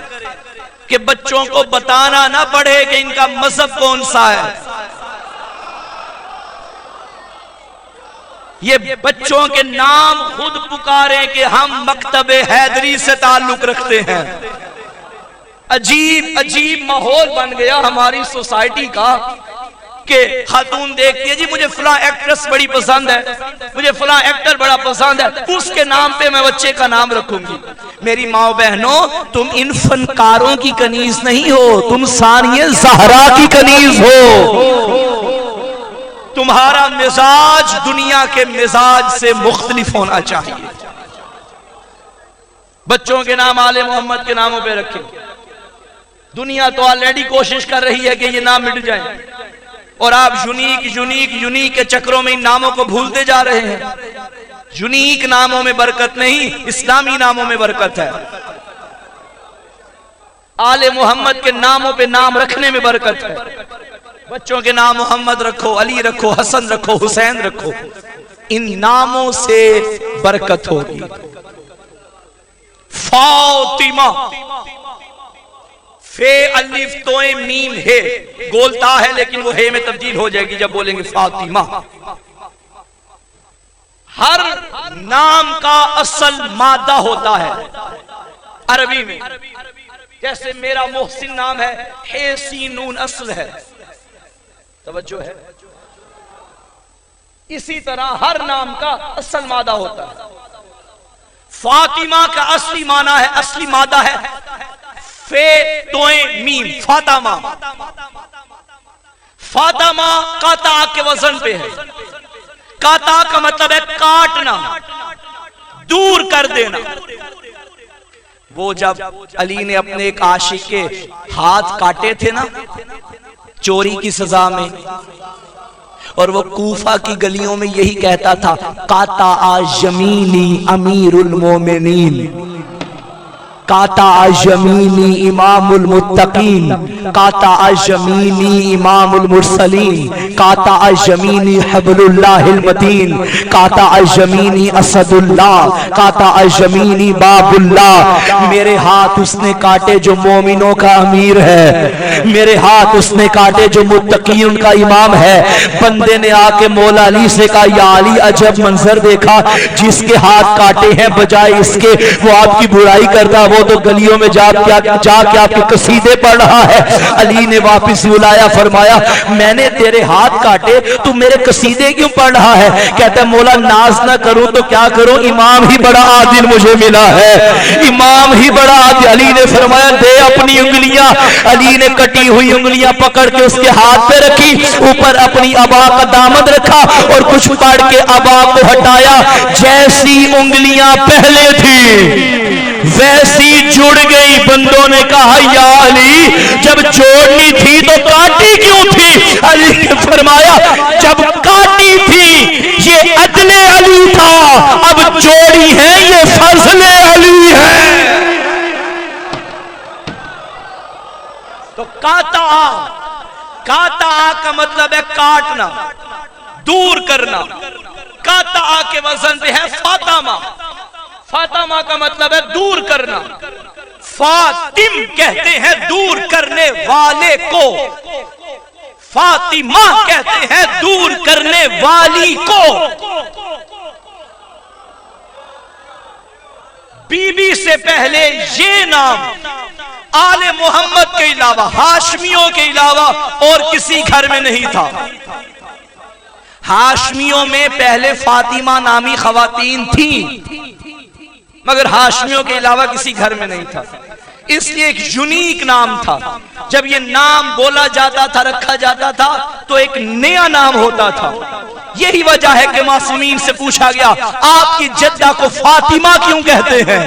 कि बच्चों को बताना ना पड़े कि इनका मजहब कौन सा है। ये बच्चों के नाम खुद पुकारें कि हम मकतबे हैदरी से ताल्लुक रखते हैं। अजीब अजीब माहौल बन गया हमारी सोसाइटी का कि खातून देखती है जी मुझे फलां एक्ट्रेस बड़ी पसंद है, मुझे फलां एक्टर बड़ा पसंद है, उसके नाम पे मैं बच्चे का नाम रखूंगी। मेरी माओ बहनों, तुम इन फनकारों की कनीज नहीं हो, तुम सानिया ज़हरा की कनीज हो। तुम्हारा मिजाज दुनिया के मिजाज से मुख्तलिफ होना चाहिए। बच्चों के नाम आले मोहम्मद के नामों पे रखें। दुनिया तो ऑलरेडी कोशिश कर रही है कि ये नाम मिट जाए और आप यूनिक के चक्रों में इन नामों को भूलते जा रहे हैं। यूनिक नामों में बरकत नहीं, इस्लामी नामों में बरकत है। आले मोहम्मद के नामों पे नाम रखने में बरकत है। बच्चों के नाम मोहम्मद रखो, अली रखो, हसन रखो, हुसैन रखो, इन नामों से बरकत होगी। फातिमा, फे अलिफ तोए मीम है, गोलता है लेकिन वो हे में तब्दील हो जाएगी जब बोलेंगे फातिमा। हर नाम का असल मादा होता है अरबी में। जैसे मेरा मोहसिन नाम है, हे सीनून असल है, तवज्जो है। इसी तरह हर नाम का असल मादा होता है। फातिमा का असली माना है, असली मादा है फे तोए मीम, फातिमा। फातिमा काता के वजन पे है। काता का मतलब है काटना, दूर कर देना। वो जब अली ने अपने एक आशिक के हाथ काटे थे ना चोरी की सजा में, और वो कूफा की गलियों में यही कहता था काता आजमीनी अमीरुल मोमिनीन, काता आजमीनी इमामुल मुत्तकीन, काता आजमीनी इमामुल मुरसलीन, काता आजमीनी हबलुल्लाहिल मतीन, काता आजमीनी असदुल्लाह, काता आजमीनी बाबुल्लाह। मेरे हाथ उसने काटे जो मोमिनों का अमीर है, मेरे हाथ उसने काटे जो मुत्तकीन का इमाम है। बंदे ने आके मौला अली से कहा या अली अजब मंजर देखा, जिसके हाथ काटे हैं बजाय इसके वो आपकी बुराई करता, वो तो गलियों में जाके आपके कसीदे पढ़ रहा है। अली ने वापस बुलाया, फरमाया मैंने तेरे हाथ काटे, तू मेरे कसीदे क्यों पढ़ रहा है? कहता मौला नाज ना करूं तो क्या करूं, इमाम ही बड़ा आदिल मुझे मिला है, इमाम ही बड़ा आदिल। अली ने फरमाया दे अपनी उंगलियां। अली ने कटी हुई उंगलियां पकड़ के उसके हाथ पे रखी, ऊपर अपनी अबा का दामन रखा और कुछ पढ़ के अबा को हटाया। जैसी उंगलियां पहले थी वैसी जुड़ गई। बंदों ने कहा या अली जब जोड़नी थी तो काटी क्यों थी? अली ने फरमाया जब काटी थी ये अदले अली था, अब जोड़ी है ये फजले अली है। तो काता का मतलब है काटना, दूर करना। काता के वजन पे है फातिमा। फातिमा का मतलब है दूर करना। फातिम कहते हैं दूर करने वाले को, फातिमा कहते हैं दूर करने वाली को। बीबी से पहले ये नाम आले मोहम्मद के अलावा, हाशमियों के अलावा और किसी घर में नहीं था। हाशमियों में पहले फातिमा नामी खवातीन थी, मगर हाशमियों के अलावा किसी घर में नहीं था। इसलिए एक यूनिक नाम था। जब ये नाम बोला जाता था, रखा जाता था, तो एक नया नाम होता था। यही वजह है कि मासूमीन से पूछा गया, आपकी जद्दा को फातिमा क्यों कहते हैं?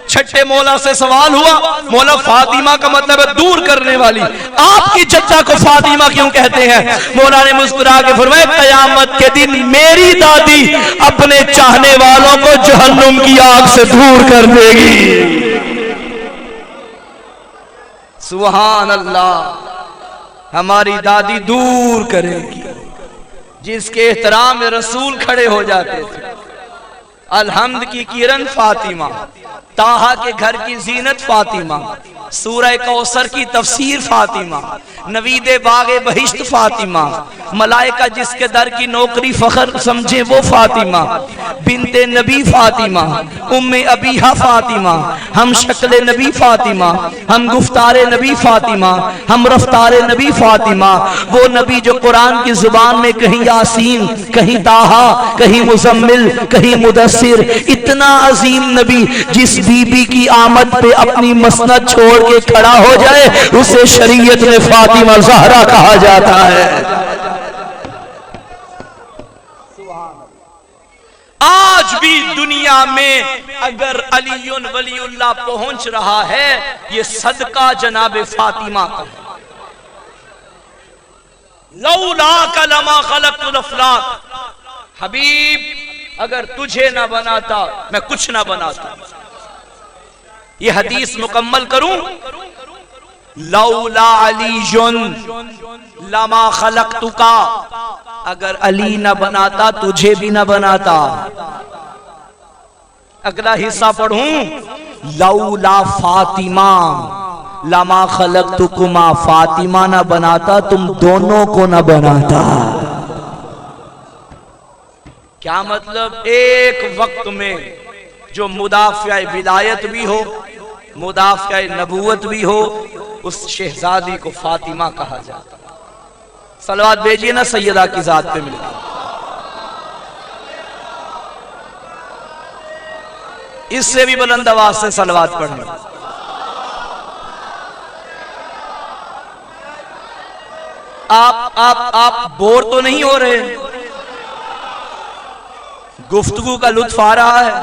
छठे मौला से सवाल हुआ, मौला फातिमा का मतलब है दूर करने वाली, आपकी जद्दा को फातिमा क्यों कहते हैं? मौला ने मुस्कुरा के फरमाया, कयामत के दिन मेरी दादी अपने चाहने वालों को जहन्नुम की आग से दूर कर देगी। सुभान अल्लाह, हमारी दादी दूर करेगी। जिसके एहतराम में रसूल खड़े हो जाते थे। अलहम्द की किरण फातिमा, ताहा के घर की जीनत फातिमा, सूरह कौसर की तफसीर फातिमा, नवीदे बागे बहिश्त फातिमा, मलाइका जिसके दर की नौकरी फखर समझे वो फातिमा, बिनते नबी फातिमा, उम्मे अबीहा फातिमा, हम शक्ल नबी फातिमा, हम गुफ्तारे नबी फातिमा, हम रफ्तारे नबी फातिमा। वो नबी जो कुरान की जुबान में कहीं यासीन, कहीं ताहा, कहीं मुजम्मिल, कहीं मुदस्सिर, इतना अजीम नबी जिस बीबी की आमद पे अपनी मसनद छोड़ के खड़ा हो जाए उसे शरीयत में फातिमा ज़हरा कहा जाता है। आज भी दुनिया में अगर अलीयुन वलीउल्लाह पहुंच रहा है, ये सदका जनाब फातिमा का है। लौला का लमा खलक़तुल अफ़लाक, हबीब अगर तुझे ना बनाता मैं कुछ ना बनाता। ये हदीस मुकम्मल करूं, लौला अलीयुन लमा खलक़तुका, अगर अली ना बनाता तुझे भी ना बनाता। अगला हिस्सा पढ़ूं, लौला फातिमा लमा खलक़तुकुमा, फातिमा ना बनाता तुम दोनों को ना बनाता। क्या मतलब? एक वक्त में जो मुदाफ़िया विलायत भी हो, मुदाफ़िया नबूवत भी हो, उस शहजादी को फातिमा कहा जाता। सलवात भेजिए ना सैयदा की जात पे मिले। इससे भी बुलंद आवाज से सलवात पढ़ना। आप बोर तो नहीं हो रहे? गुफ्तगू का लुत्फ आ रहा है,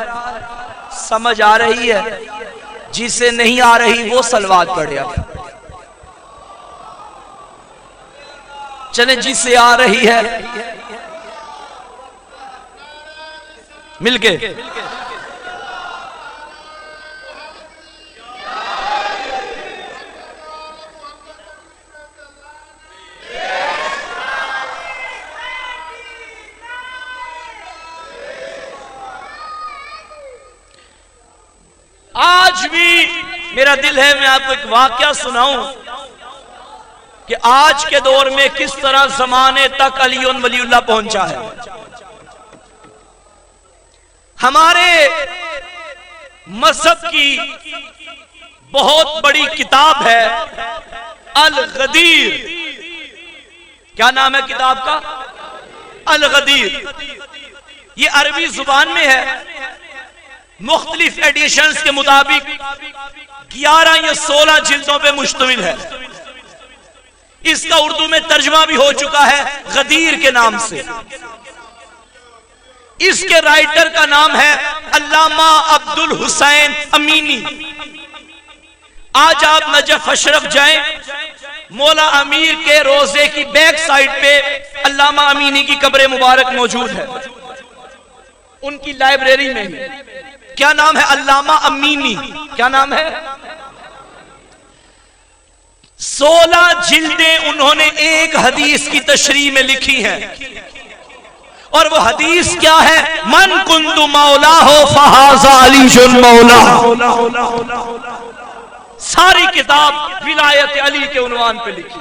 समझ आ रही है? जिसे नहीं आ रही वो सलवात पढ़े। आप चले, जिसे आ रही है मिलके। आज भी मेरा दिल है मैं आपको एक वाकया सुनाऊं कि आज के दौर में किस तरह जमाने तक अलीउन वलीउल्लाह पहुंचा है। हमारे मजहब की बहुत बड़ी किताब है अल गदीर। क्या नाम है किताब का? अल गदीर। ये अरबी जुबान में है। मुख्तलिफ एडिशंस के मुताबिक 11 या 16 जिल्दों पे मुश्तमिल है। इसका उर्दू में तर्जुमा भी हो चुका है गदीर के नाम से। इसके राइटर का नाम है अल्लामा अब्दुल हुसैन अमीनी। आज आप नजफ अशरफ जाएं, मौला अमीर के रोजे की बैक साइड पे अल्लामा अमीनी की कब्र मुबारक मौजूद है, उनकी लाइब्रेरी में ही। क्या नाम है? अल्लामा अमीनी। क्या नाम है? 16 जिल्दें उन्होंने एक हदीस की तशरीह में लिखी है। और वो हदीस क्या है? मन कुंतु मौला हो फहाज़ा अलीयुन मौला। सारी किताब विलायत अली के उन्वान पे लिखी।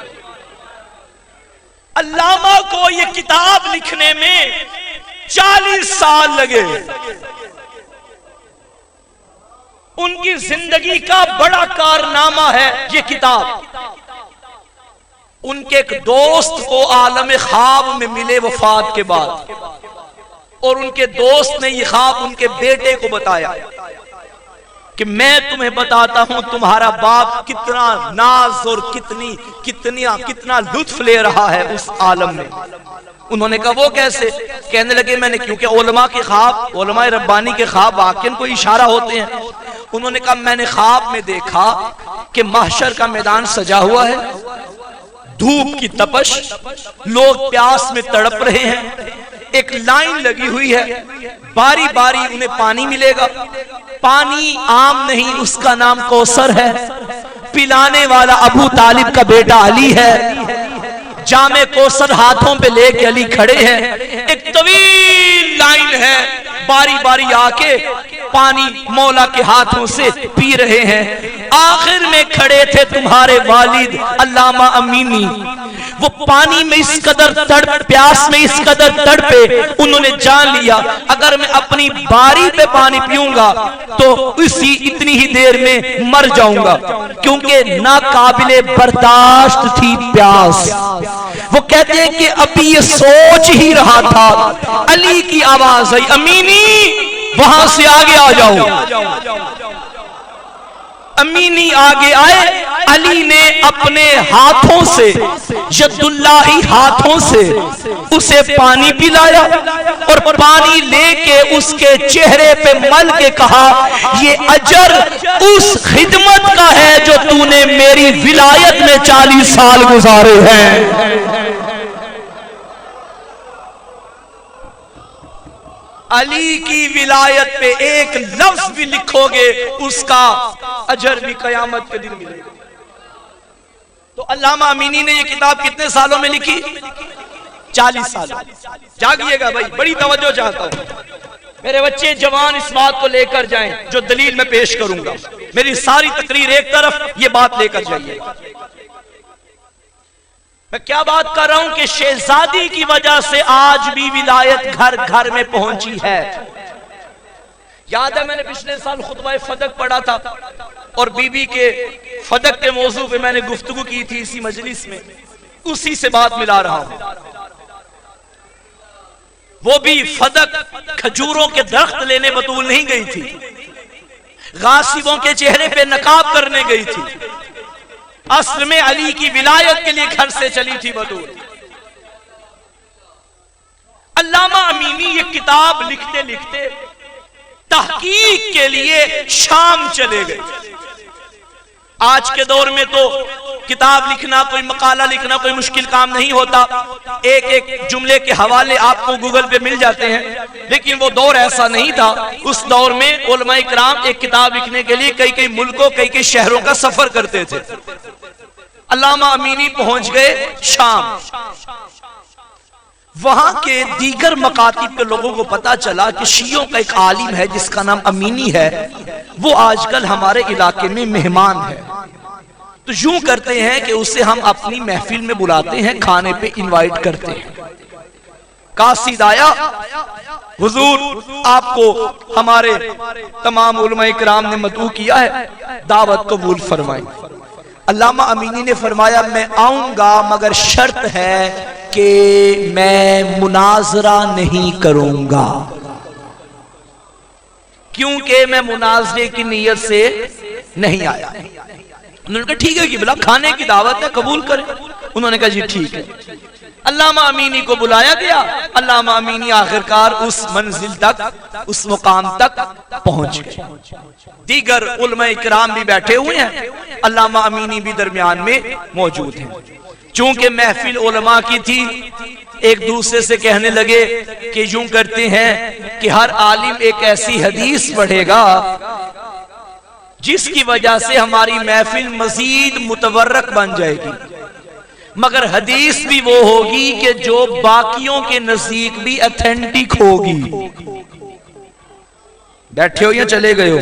अल्लामा को ये किताब लिखने में 40 साल लगे। उनकी जिंदगी का बड़ा कारनामा है ये किताब। उनके एक दोस्त को आलम ख्वाब में मिले वफात के बाद, और उनके दोस्त ने ये ख्वाब उनके बेटे को बताया कि मैं तुम्हें बताता हूं तुम्हारा बाप कितना नाज और कितना लुत्फ ले रहा है उस आलम में। उन्होंने कहा वो कैसे? कहने लगे मैंने, क्योंकि उलमा के ख्वाब, उलमा रब्बानी के ख्वाब वाकई कोई इशारा होते हैं। उन्होंने कहा मैंने ख्वाब में देखा कि महशर का मैदान सजा हुआ है, धूप की तपश, लोग प्यास में तड़प रहे हैं, एक लाइन लगी हुई है, बारी बारी उन्हें पानी मिलेगा। पानी आम नहीं, उसका नाम कौसर है। पिलाने वाला अबू तालिब का बेटा अली है। जामे कौसर हाथों पे लेके अली खड़े हैं। एक तवील लाइन है, बारी बारी आके पानी मौला के हाथों से पी रहे हैं। आखिर में खड़े थे तुम्हारे वालिद अल्लामा अमीनी। वो पानी में इस कदर प्यास में इस कदर तड़पे, उन्होंने जान लिया अगर मैं अपनी बारी पे पानी पीऊंगा तो इतनी ही देर में मर जाऊंगा, क्योंकि नाकाबिले बर्दाश्त थी प्यास। वो कहते हैं कि अभी ये सोच ही रहा था, अली की आवाज आई, अमीनी वहां से आगे आ जाओ। अमीनी आगे आए। अली ने अपने हाथों से, यदुल्लाही हाथों से उसे पानी पिलाया, और पानी लेके उसके चेहरे पे मल के कहा ये अजर उस खिदमत का है जो तूने मेरी विलायत में 40 साल गुजारे हैं। अली की विलायत पे एक लफ्ज भी लिखोगे उसका अजर भी कयामत के दिन मिलेगा। तो अल्लामा अमीनी ने ये किताब कितने सालों में लिखी? 40 साल। जागिएगा भाई, बड़ी तवज्जो चाहता हूं। मेरे बच्चे जवान इस बात को लेकर जाएं जो दलील में पेश करूंगा। मेरी सारी तकरीर एक तरफ, ये बात लेकर जाइए। मैं क्या बात कर रहा हूं कि शहजादी की वजह से आज भी विलायत घर घर में पहुंची है। याद है मैंने पिछले साल खुतबा फदक पढ़ा था, और बीबी के फदक के मौजू पे मैंने गुफ्तगू की थी इसी मजलिस में, उसी से बात मिला रहा हूं। वो भी फदक खजूरों के दरख्त लेने बतूल नहीं गई थी, गासिबों के चेहरे पे नकाब करने गई थी। असल में अली की विलायत के लिए घर से चली थी बतूल। अल्लामा अमीनी ये किताब लिखते लिखते तहकीक के लिए शाम चले गए। आज के दौर में तो किताब लिखना, कोई मकाला लिखना कोई मुश्किल काम नहीं होता। एक एक जुमले के हवाले आपको गूगल पे मिल जाते हैं, लेकिन वो दौर ऐसा नहीं था। उस दौर में उलमाए किराम एक किताब लिखने के लिए कई कई मुल्कों, कई कई शहरों का सफर करते थे। अल्लामा अमीनी पहुंच गए शाम। वहां के दीगर मकातिब के लोगों को पता चला कि शियों का एक आलिम है जिसका नाम अमीनी है, वो आजकल हमारे इलाके में मेहमान है। तो यूं करते हैं कि उसे हम अपनी महफिल में बुलाते हैं, खाने पे इनवाइट करते हैं। कासिद आया, हुजूर आपको हमारे तमाम उलमाए किराम ने मदऊ किया है, दावत कबूल फरमाएं। अल्लामा अमीनी ने फरमाया मैं आऊंगा, मगर शर्त है कि मैं मुनाजरा नहीं करूंगा, क्योंकि मैं मुनाजरे की नीयत से नहीं आया। उन्होंने कहा ठीक है कि बोला खाने की दावत है, कबूल करें। उन्होंने कहा जी ठीक है। अल्लामा अमीनी को बुलाया गया। अल्लामा अमीनी आखिरकार उस मंजिल तक, उस मुकाम तक पहुंच गए। दीगर उलमाए किराम भी बैठे हुए हैं, अल्लामा अमीनी भी दरमियान में मौजूद हैं। चूंकि महफिल उलमा की थी, एक दूसरे से कहने लगे कि यूं करते हैं कि हर आलिम एक ऐसी हदीस पढ़ेगा जिसकी वजह से हमारी महफिल मजीद मुतवर्रक बन जाएगी, मगर हदीस भी वो होगी कि जो बाकियों के नजदीक भी ऑथेंटिक होगी। बैठे हो या चले गए हो?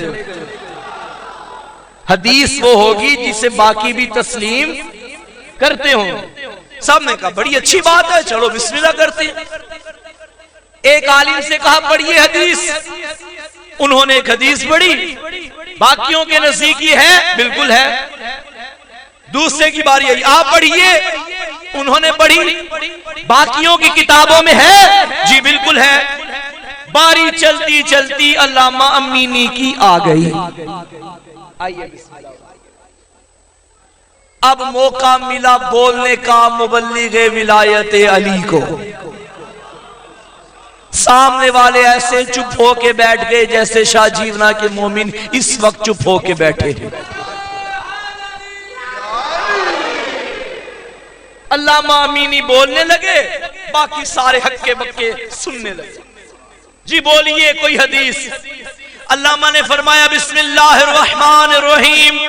हदीस वो होगी जिसे बाकी भी तस्लीम करते हो। सब ने कहा बड़ी अच्छी बात है, चलो बिस्मिल्लाह करते हैं। एक आलिम से कहा पढ़िए हदीस। उन्होंने एक हदीस पढ़ी, बाकियों के नजदीकी है, बिल्कुल है। दूसरे की बारी आई, आप पढ़िए, उन्होंने पढ़ी। बाकियों की किताबों में है, जी बिल्कुल है। बारी चलती चलती अल्लामा अमीनी की आ गई। आइए, अब मौका मिला बोलने का मुबल्लिगे विलायत अली को। सामने वाले ऐसे चुप होके बैठ गए जैसे शाहजीवना के मोमिन इस वक्त चुप होके बैठे हैं। अल्लामा अमीनी बोलने लगे, बाकी सारे हक्के बक्के सुनने लगे। जी बोलिए कोई हदीस। अल्लामा ने फरमाया बिस्मिल्लाहिर्रहमानिर्रहीम,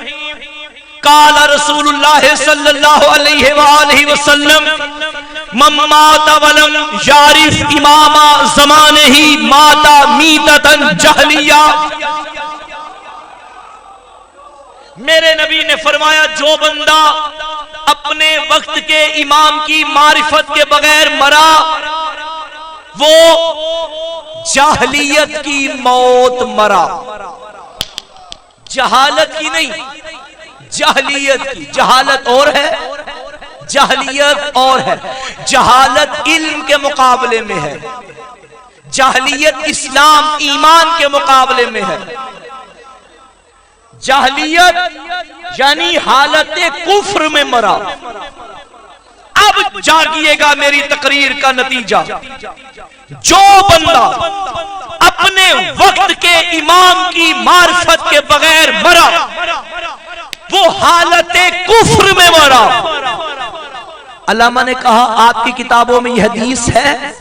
काला रसूलुल्लाह सल्लल्लाहु अलैहि वसल्लम मम्माता वलम यारिफ इमामा ज़माने ही माता मीततन जहलिया। मेरे नबी ने फरमाया, जो बंदा अपने वक्त के इमाम की मारिफत के बगैर मरा, वो जाहलियत की मौत मरा। जहालत की नहीं, जाहलियत की। जहालत और है, जाहलियत और है। जहालत इल्म के मुकाबले में है, जाहलियत इस्लाम ईमान के मुकाबले में है। जाहलियत यानी हालत कुफ्र में मरा। अब जागिएगा मेरी तकरीर का नतीजा। जो बंदा अपने वक्त के इमाम की मार्फत के बगैर मरा, वो हालत कुफ्र में मरा। अल्लामा ने कहा, आपकी किताबों में यह हदीस है?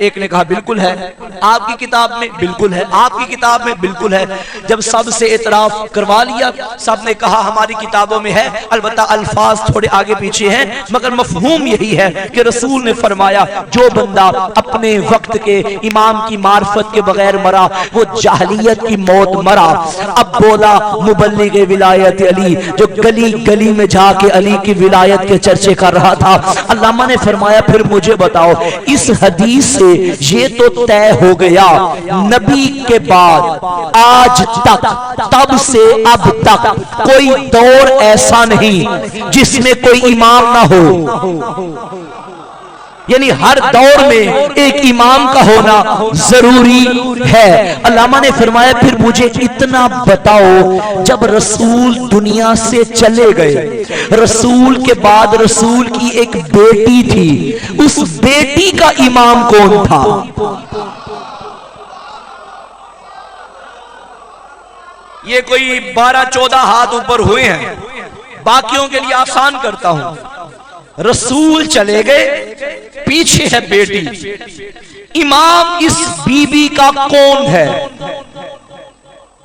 एक ने कहा बिल्कुल है। आपकी किताब में? बिल्कुल है। आपकी किताब में? बिल्कुल है। जब सबसे इतराफ करवा लिया, सब ने कहा हमारी किताबों में है, अलबत्ता अल्फाज थोड़े आगे पीछे हैं, मगर मफहूम यही है कि रसूल ने फरमाया, जो बंदा अपने वक्त के इमाम की मार्फत के बगैर मरा, वो जाहलियत की मौत मरा। अब बोला मुबल्लिग विलायत अली, जो गली गली में जाके अली की विलायत के चर्चे कर रहा था। अल्लामा ने फरमाया, फिर मुझे बताओ, इस हदीस से ये तो तय हो गया, नबी के बाद आज तक, तब से अब तक कोई दौर ऐसा नहीं जिसमें कोई इमाम ना हो। यानी हर दौर में एक इमाम का होना जरूरी है। अल्लामा ने फरमाया, फिर मुझे इतना बताओ, जब रसूल दुनिया से चले गए, रसूल के बाद रसूल की एक बेटी थी, उस बेटी का इमाम कौन था? ये कोई 12-14 हाथ ऊपर हुए हैं, बाकियों के लिए आसान करता हूं। रसूल चले गए, पीछे है बेटी, इमाम इस बीबी का कौन है?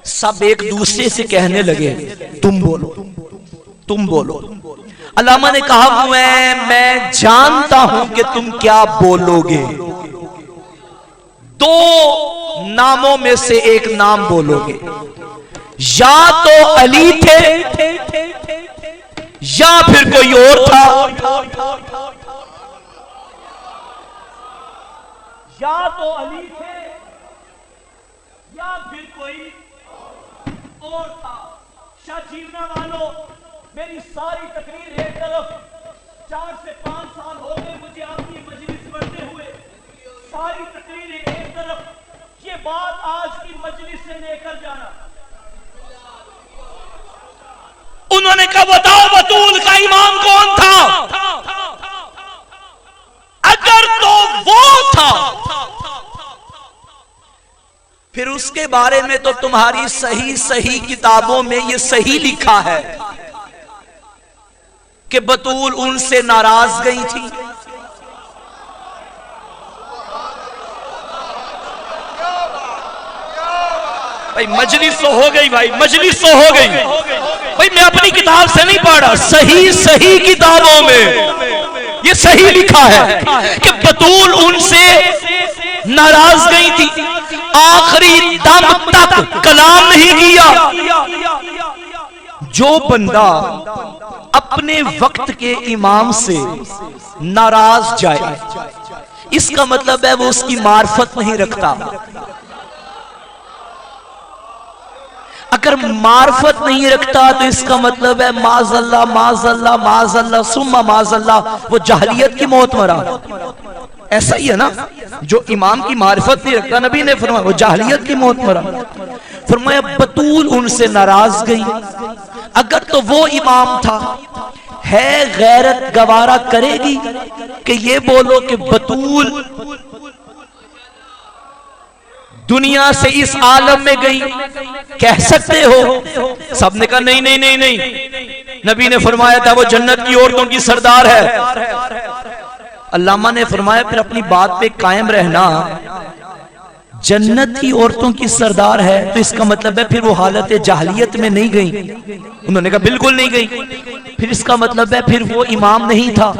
सब एक दूसरे से कहने लगे, तुम बोलो, तुम बोलो। अल्लामा ने कहा, मैं जानता हूं कि तुम क्या बोलोगे। दो नामों में से एक नाम बोलोगे, या तो अली थे या फिर कोई और था, या तो अली थे या फिर कोई और था। शाहजीवना वालों, मेरी सारी तकरीर एक तरफ, 4 से 5 साल हो गए मुझे आपकी मजलिस पढ़ते हुए, सारी तकरीरें एक तरफ, ये बात आज की मजलिस से लेकर जाना। उन्होंने कहा, बताओ बतूल का इमाम कौन था? अगर तो वो था, फिर उसके बारे में तो तुम्हारी सही सही किताबों में ये सही लिखा है कि बतूल उनसे नाराज गई थी। भाई मजलिस तो हो गई, भाई मजलिस तो हो गई। भाई मैं अपनी किताब से नहीं पढ़ा, सही सही किताबों में ये सही लिखा है कि बतूल उनसे नाराज गई थी, आखिरी दम तक कलाम नहीं किया। जो बंदा अपने वक्त के इमाम से नाराज जाए, इसका मतलब है वो उसकी मार्फत नहीं रखता। अगर मार्फत नहीं रखता तो इसका मतलब है माज़ल्ला माज़ल्ला माज़ल्ला सुम्मा माज़ल्ला, वो जहलियत की मौत मरा। ऐसा ही है ना, जो इमाम की मार्फत नहीं रखता, नबी ने फरमाया वो जहलियत की मौत मरा। फरमाया बतूल उनसे नाराज गई। अगर तो वो इमाम था, है गैरत गवारा करेगी कि ये बोलो कि बतूल दुनिया से इस आलम में गई, कह सकते हो? सबने कहा नहीं नहीं नहीं नहीं, नबी ने फरमाया था वो जन्नत की औरतों की सरदार है। अल्लामा ने फरमाया फिर अपनी बात पे कायम रहना, जन्नत की औरतों की सरदार है तो इसका मतलब है फिर वो हालत जाहलियत में नहीं गई। उन्होंने कहा बिल्कुल नहीं गई। फिर इसका मतलब है फिर वो इमाम नहीं था।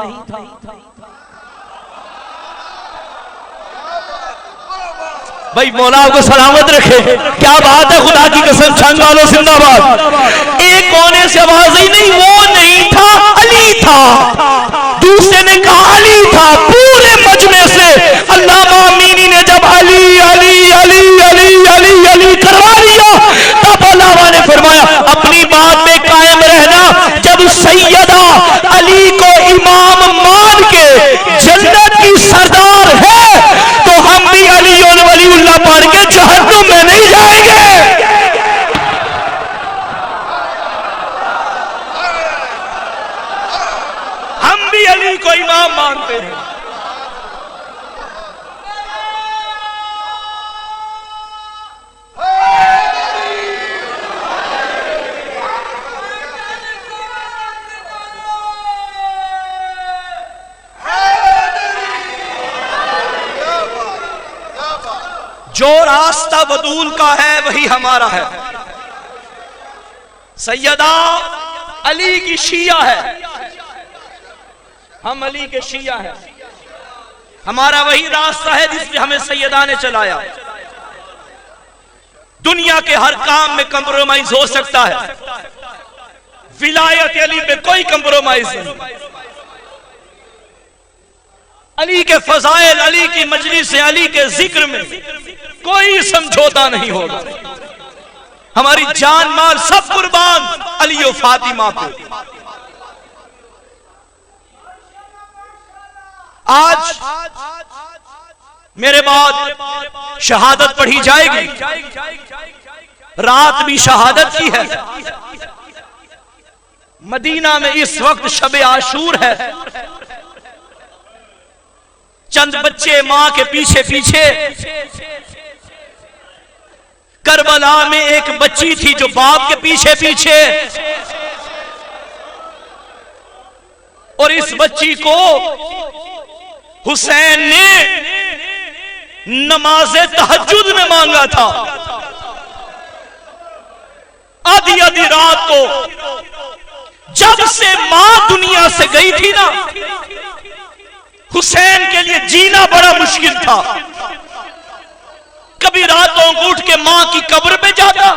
भाई मौला आपको सलामत रखे। क्या बात है, खुदा की कसम, छंग वालों जिंदाबाद। एक कोने से आवाज ही नहीं, वो नहीं था, अली था। दूसरे ने कहा अली था। पूरे मजमे से अल्लामा अमीनी ने जब अली अली अली अली अली अली करवा लिया, तब अल्लामा ने फरमाया अपनी बात पे कायम रहना। जब सैयदा अली को इमाम मान के जन्नत की सरदार है तो हम भी अली और वलीउल्लाह पढ़ के जहन्नुम में नहीं जाएंगे। हम भी अली को इमाम मानते हैं। जो रास्ता बतूल का है वही हमारा है। सैयदा अली की शिया है, हम अली के शिया हैं। हमारा वही रास्ता है जिसमें हमें सैयदा ने चलाया। दुनिया के हर काम में कंप्रोमाइज हो सकता है, विलायत अली पे कोई कंप्रोमाइज नहीं। अली के फजाइल, अली की मजलिस से, अली के जिक्र में कोई समझौता नहीं होगा। हमारी जान माल सब कुर्बान अली और फातिमा पे। आज मेरे बाद शहादत पढ़ी जाएगी, रात भी शहादत की है। मदीना में इस वक्त शबे आशूर है। चंद बच्चे मां के पीछे पीछे, करबला में एक बच्ची थी जो बाप के पीछे पीछे, और इस बच्ची को हुसैन ने नमाज़े तहज्जुद में मांगा था। आधी आधी रात को जब से मां दुनिया से गई थी ना, हुसैन के लिए जीना बड़ा मुश्किल था। कभी रातों को उठ के मां की कब्र पे जाता,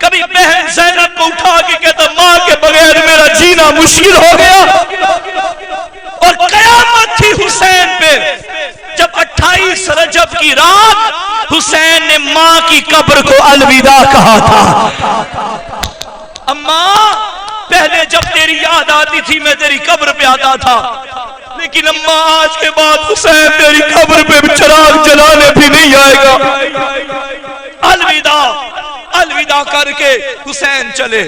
कभी बहन ज़ैनब को उठा के कहता मां के बगैर मेरा जीना मुश्किल हो गया। और कयामत थी हुसैन पे जब 28 रजब की रात हुसैन ने मां की कब्र को अलविदा कहा था। अम्मा पहले जब तेरी याद आती थी मैं तेरी कब्र पे आता था, लेकिन अम्मा आज के बाद हुसैन तेरी कब्र पे चिराग जलाने भी नहीं आएगा। अलविदा अलविदा करके हुसैन चले।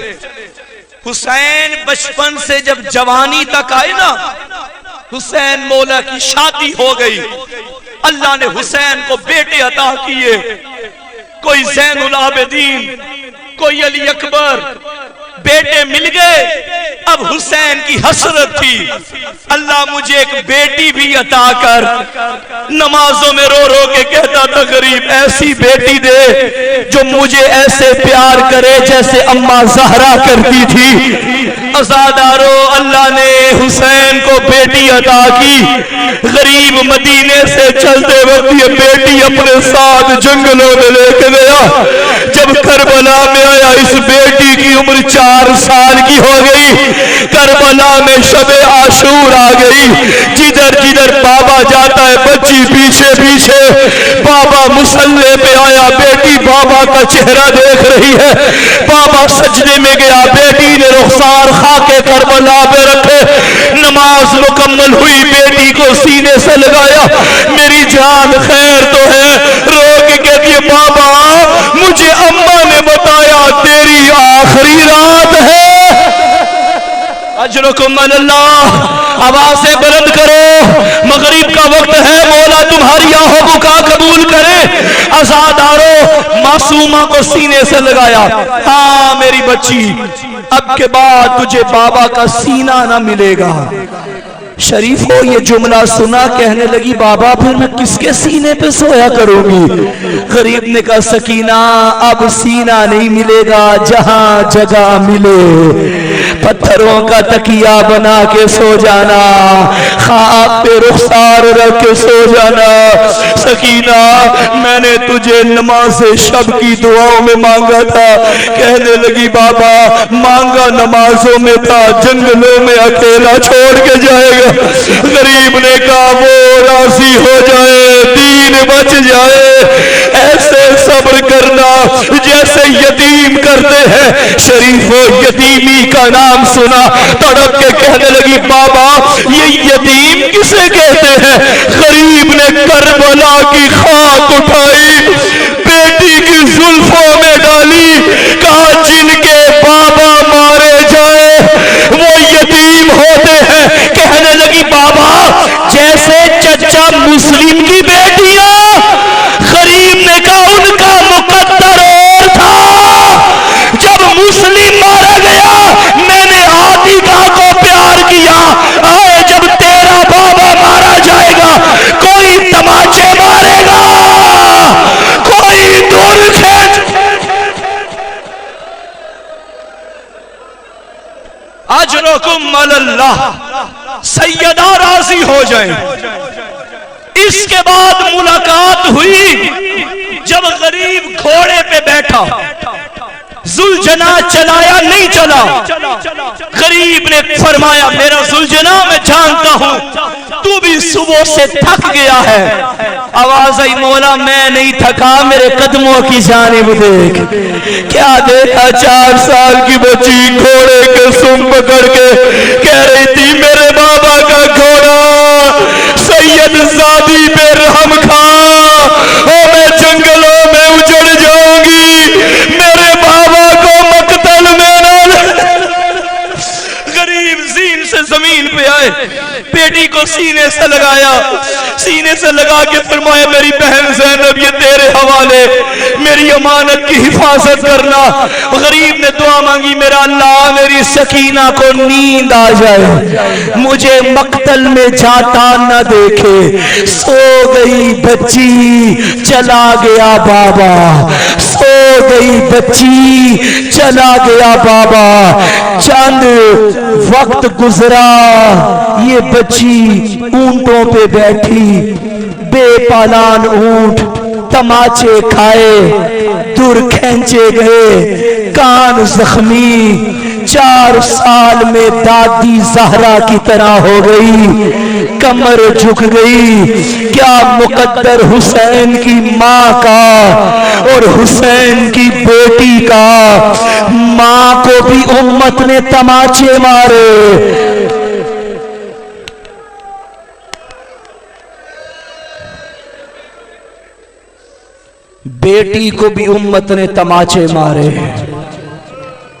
हुसैन बचपन से जब जवानी तक आए ना, हुसैन मौला की शादी हो गई। अल्लाह ने हुसैन को बेटे अता किए, कोई ज़ैनुल आबिदीन, कोई अली अकबर, बेटे मिल गए। अब हुसैन की हसरत थी अल्लाह मुझे एक बेटी भी अता कर। नमाजों में रो रो के कहता था गरीब ऐसी बेटी दे जो मुझे ऐसे प्यार करे जैसे अम्मा ज़हरा करती थी। अज़ादारो अल्लाह ने हुसैन को बेटी अता की। गरीब मदीने से चलते वक्त ये बेटी अपने साथ जंगलों में लेके गया। जब करबला में आया इस बेटी की उम्र 4 साल की हो गई। करबला में शबे आशूर आ गई। जिधर जिधर बाबा जाता है बच्ची पीछे पीछे। बाबा मुसल्ले पे आया, बेटी बाबा का चेहरा देख रही है। बाबा सजदे में गया, बेटी ने रुखसार खाके करबला पे रखे, नमाज मुकम्मल हुई, बेटी को सीने से लगाया, मेरी जान खैर तो है। रो के कहती है बाबा मुझे अम्मा ने बताया तेरी आखिरी रात है। अजरुकुम अल्लाह, आवाज़ें बुलंद करो, मगरिब का वक्त है, मौला तुम्हारी आहों का कबूल करे। आजादारो मासूमा को सीने से लगाया, हाँ मेरी बच्ची अब के बाद तुझे बाबा का सीना ना मिलेगा। शरीफ हो ये जुमला सुना, कहने लगी बाबा फिर मैं किसके सीने पे सोया करूंगी। गरीब ने कहा सकीना अब सीना नहीं मिलेगा, जहां जगह मिले पत्थरों का तकिया बना के सो जाना, ख्वाब पे रुखसार रख के सो जाना। सकीना मैंने तुझे नमाज शब की दुआओं में मांगा था। कहने लगी बाबा मांगा नमाजों में था, जंगलों में अकेला छोड़ के जाएगा। गरीब ने कहा वो राजी हो जाए, दीन बच जाए। ऐसे सब्र करना जैसे यतीम करते हैं। शरीफो यतीमी का नाम सुना, तड़प के कहने लगी बाबा ये यतीम किसे कहते हैं। गरीब ने करबला की खाक उठाई, बेटी की जुल्फों में डाली, कहा जिनके बाबा मारे जाए वो यतीम होते हैं। कहने लगी बाबा जैसे चचा मुस्लिम की बेटियां, गरीब ने कहा उनका मुकद्दर और था। जब मुस्लिम मारा गया मैंने आतिका को प्यार किया, आए जब तेरा बाबा मारा जाएगा कोई तमाचे मारेगा, कोई दूर खींच। अजरुकुम अल्लाह, सैयदा राजी हो जाए। इसके बाद मुलाकात हुई जब गरीब घोड़े पे बैठा, जुलझना चलाया नहीं चला। गरीब ने फरमाया मेरा जुलझना मैं जानता हूं तू भी सुबह से थक गया है। आवाज आई मौला मैं नहीं थका, मेरे कदमों की जानिब देख। क्या देखा 4 साल की बच्ची घोड़े के सुम पकड़ के कह रही थी मेरे बाबा का घोड़ा सैयद ज़ादी पे रहम खा, ओ मैं जंगलों में उजड़ जाऊंगी, मेरे बाबा को मकतल में ना। गरीब जीन से जमीन पे आए, बेटी को सीने से लगाया, सीने से लगा के फरमाया मेरी बहन ज़ैनब ये तेरे हवाले, मेरी अमानत की हिफाजत करना। गरीब ने दुआ मांगी मेरा अल्लाह मेरी सकीना को नींद आ जाए, मुझे मक्तल में जाता न देखे। सो गई बच्ची चला गया बाबा, सो गई बच्ची चला गया बाबा। चंद वक्त गुजरा, ये बच्ची ऊंटों पे बैठी, बेपालान ऊंट, तमाचे खाए, दूर खींचे गए, कान जख्मी। 4 साल में दादी जहरा की तरह हो गई, कमर झुक गई। क्या मुकद्दर हुसैन की माँ का और हुसैन की बेटी का, माँ को भी उम्मत ने तमाचे मारे, बेटी को भी उम्मत ने तमाचे मारे।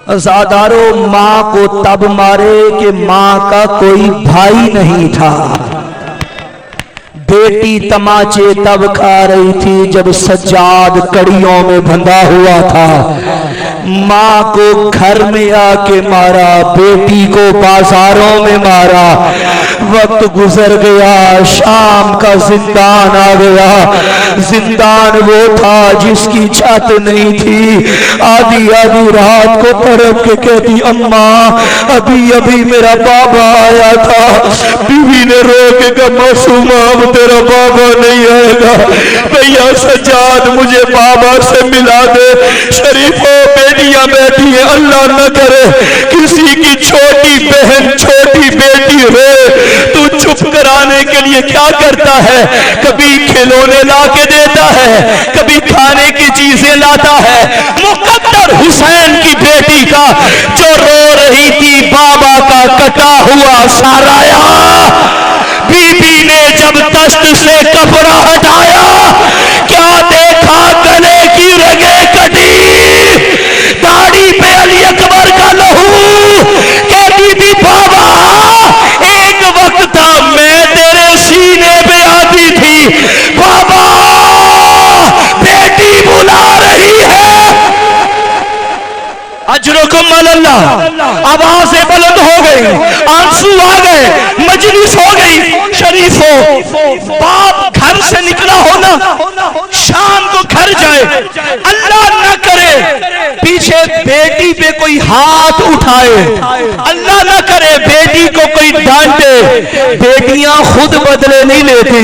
अज़ादारों माँ को तब मारे कि माँ का कोई भाई नहीं था। बेटी तमाचे तब खा रही थी जब सज्जाद कड़ियों में बंधा हुआ था। माँ को घर में आके मारा, बेटी को बाजारों में मारा। वक्त गुजर गया, शाम का जिंदान आ गया। जिंदान वो था जिसकी छत नहीं थी। आधी आधी रात को तड़प के कहती अम्मा अभी अभी मेरा बाबा आया था। बीवी ने रो के कहा मासूमा अब तेरा बाबा नहीं आएगा, भैया सज्जाद मुझे बाबा से मिला दे। शरीफों बेटियां बैठी है, अल्लाह न करे किसी की छोटी बहन छोटी बेटी हो, तू चुप कराने बनाने के लिए क्या करता है, कभी खिलौने ला के देता है, कभी खाने की चीजें लाता है। मुकद्दर हुसैन की बेटी का जो रो रही थी बाबा का कटा हुआ साराया, बीबी ने जब दस्त से कपड़ा हटाया क्या देखा, गले की रगे कटी, दाढ़ी पे अली अकबर का लहू। कहती थी बाबा एक वक्त था मैं तेरे सीने पे आती थी, बाबा बेटी बुला रही है। अजरुकुम अल्लाह, आवाजें बुलंद हो गई, आंसू आ गए, मजलिस हो गई। शरीफों, बाप घर से निकला हो ना, शाम को घर जाए, अल्लाह न करे पीछे बेटी पे कोई हाथ उठाए, अल्लाह न करे बेटी को कोई डांटे। बेटियां खुद बदले नहीं लेती,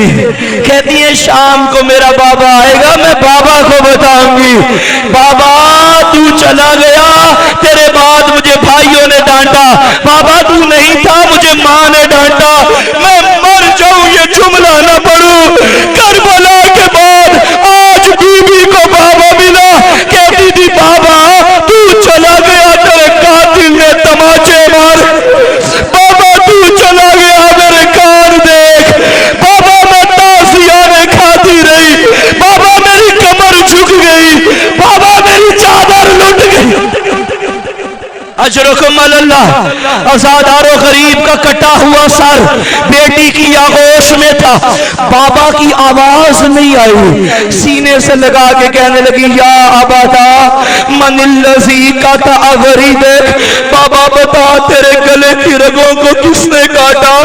कहती है शाम को मेरा बाबा आएगा, मैं बाबा को बताऊंगी बाबा तू चला गया, तेरे बाद मुझे भाइयों ने डांटा, बाबा तू नहीं था मुझे माँ ने डांटा, मैं मर जाऊं ये जुमला ना पढ़ूं। करबला के बाद आज बीबी को बाबा मिला, कहती थी बाबा तू चला गया, तेरे कातिल ने तमाचे मारे, बाबा तू चला गया, मेरे कान देख, बाबा मैं ताजियाने खाती रही, बाबा मेरी कमर झुक गई, बाबा मेरी चादर लुट गई। अजरुकुम अल्लाह, अज़ादारो गरीब का कटा हुआ सर बेटी की आगोश में था, बाबा की आवाज नहीं आई, सीने से लगा के कहने लगी या अबादा मनिल्लज़ी काटा अगरी देख, बाबा बता तेरे गले की रगों को किसने काटा।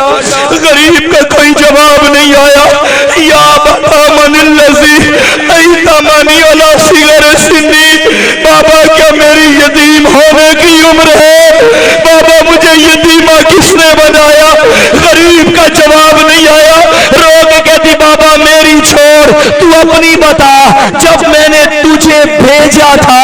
गरीब का कोई जवाब नहीं आया। या अबादा मनिल्लज़ी ऐतमनी अला सिगर सिन्नी, बाबा क्या मेरी यतीम होने की उम्र है, बाबा मुझे यतीमा किसने बनाया। गरीब का जवाब नहीं आया, रो के कहती बाबा मेरी छोड़, तू अपनी बता, जब मैंने तुझे भेजा था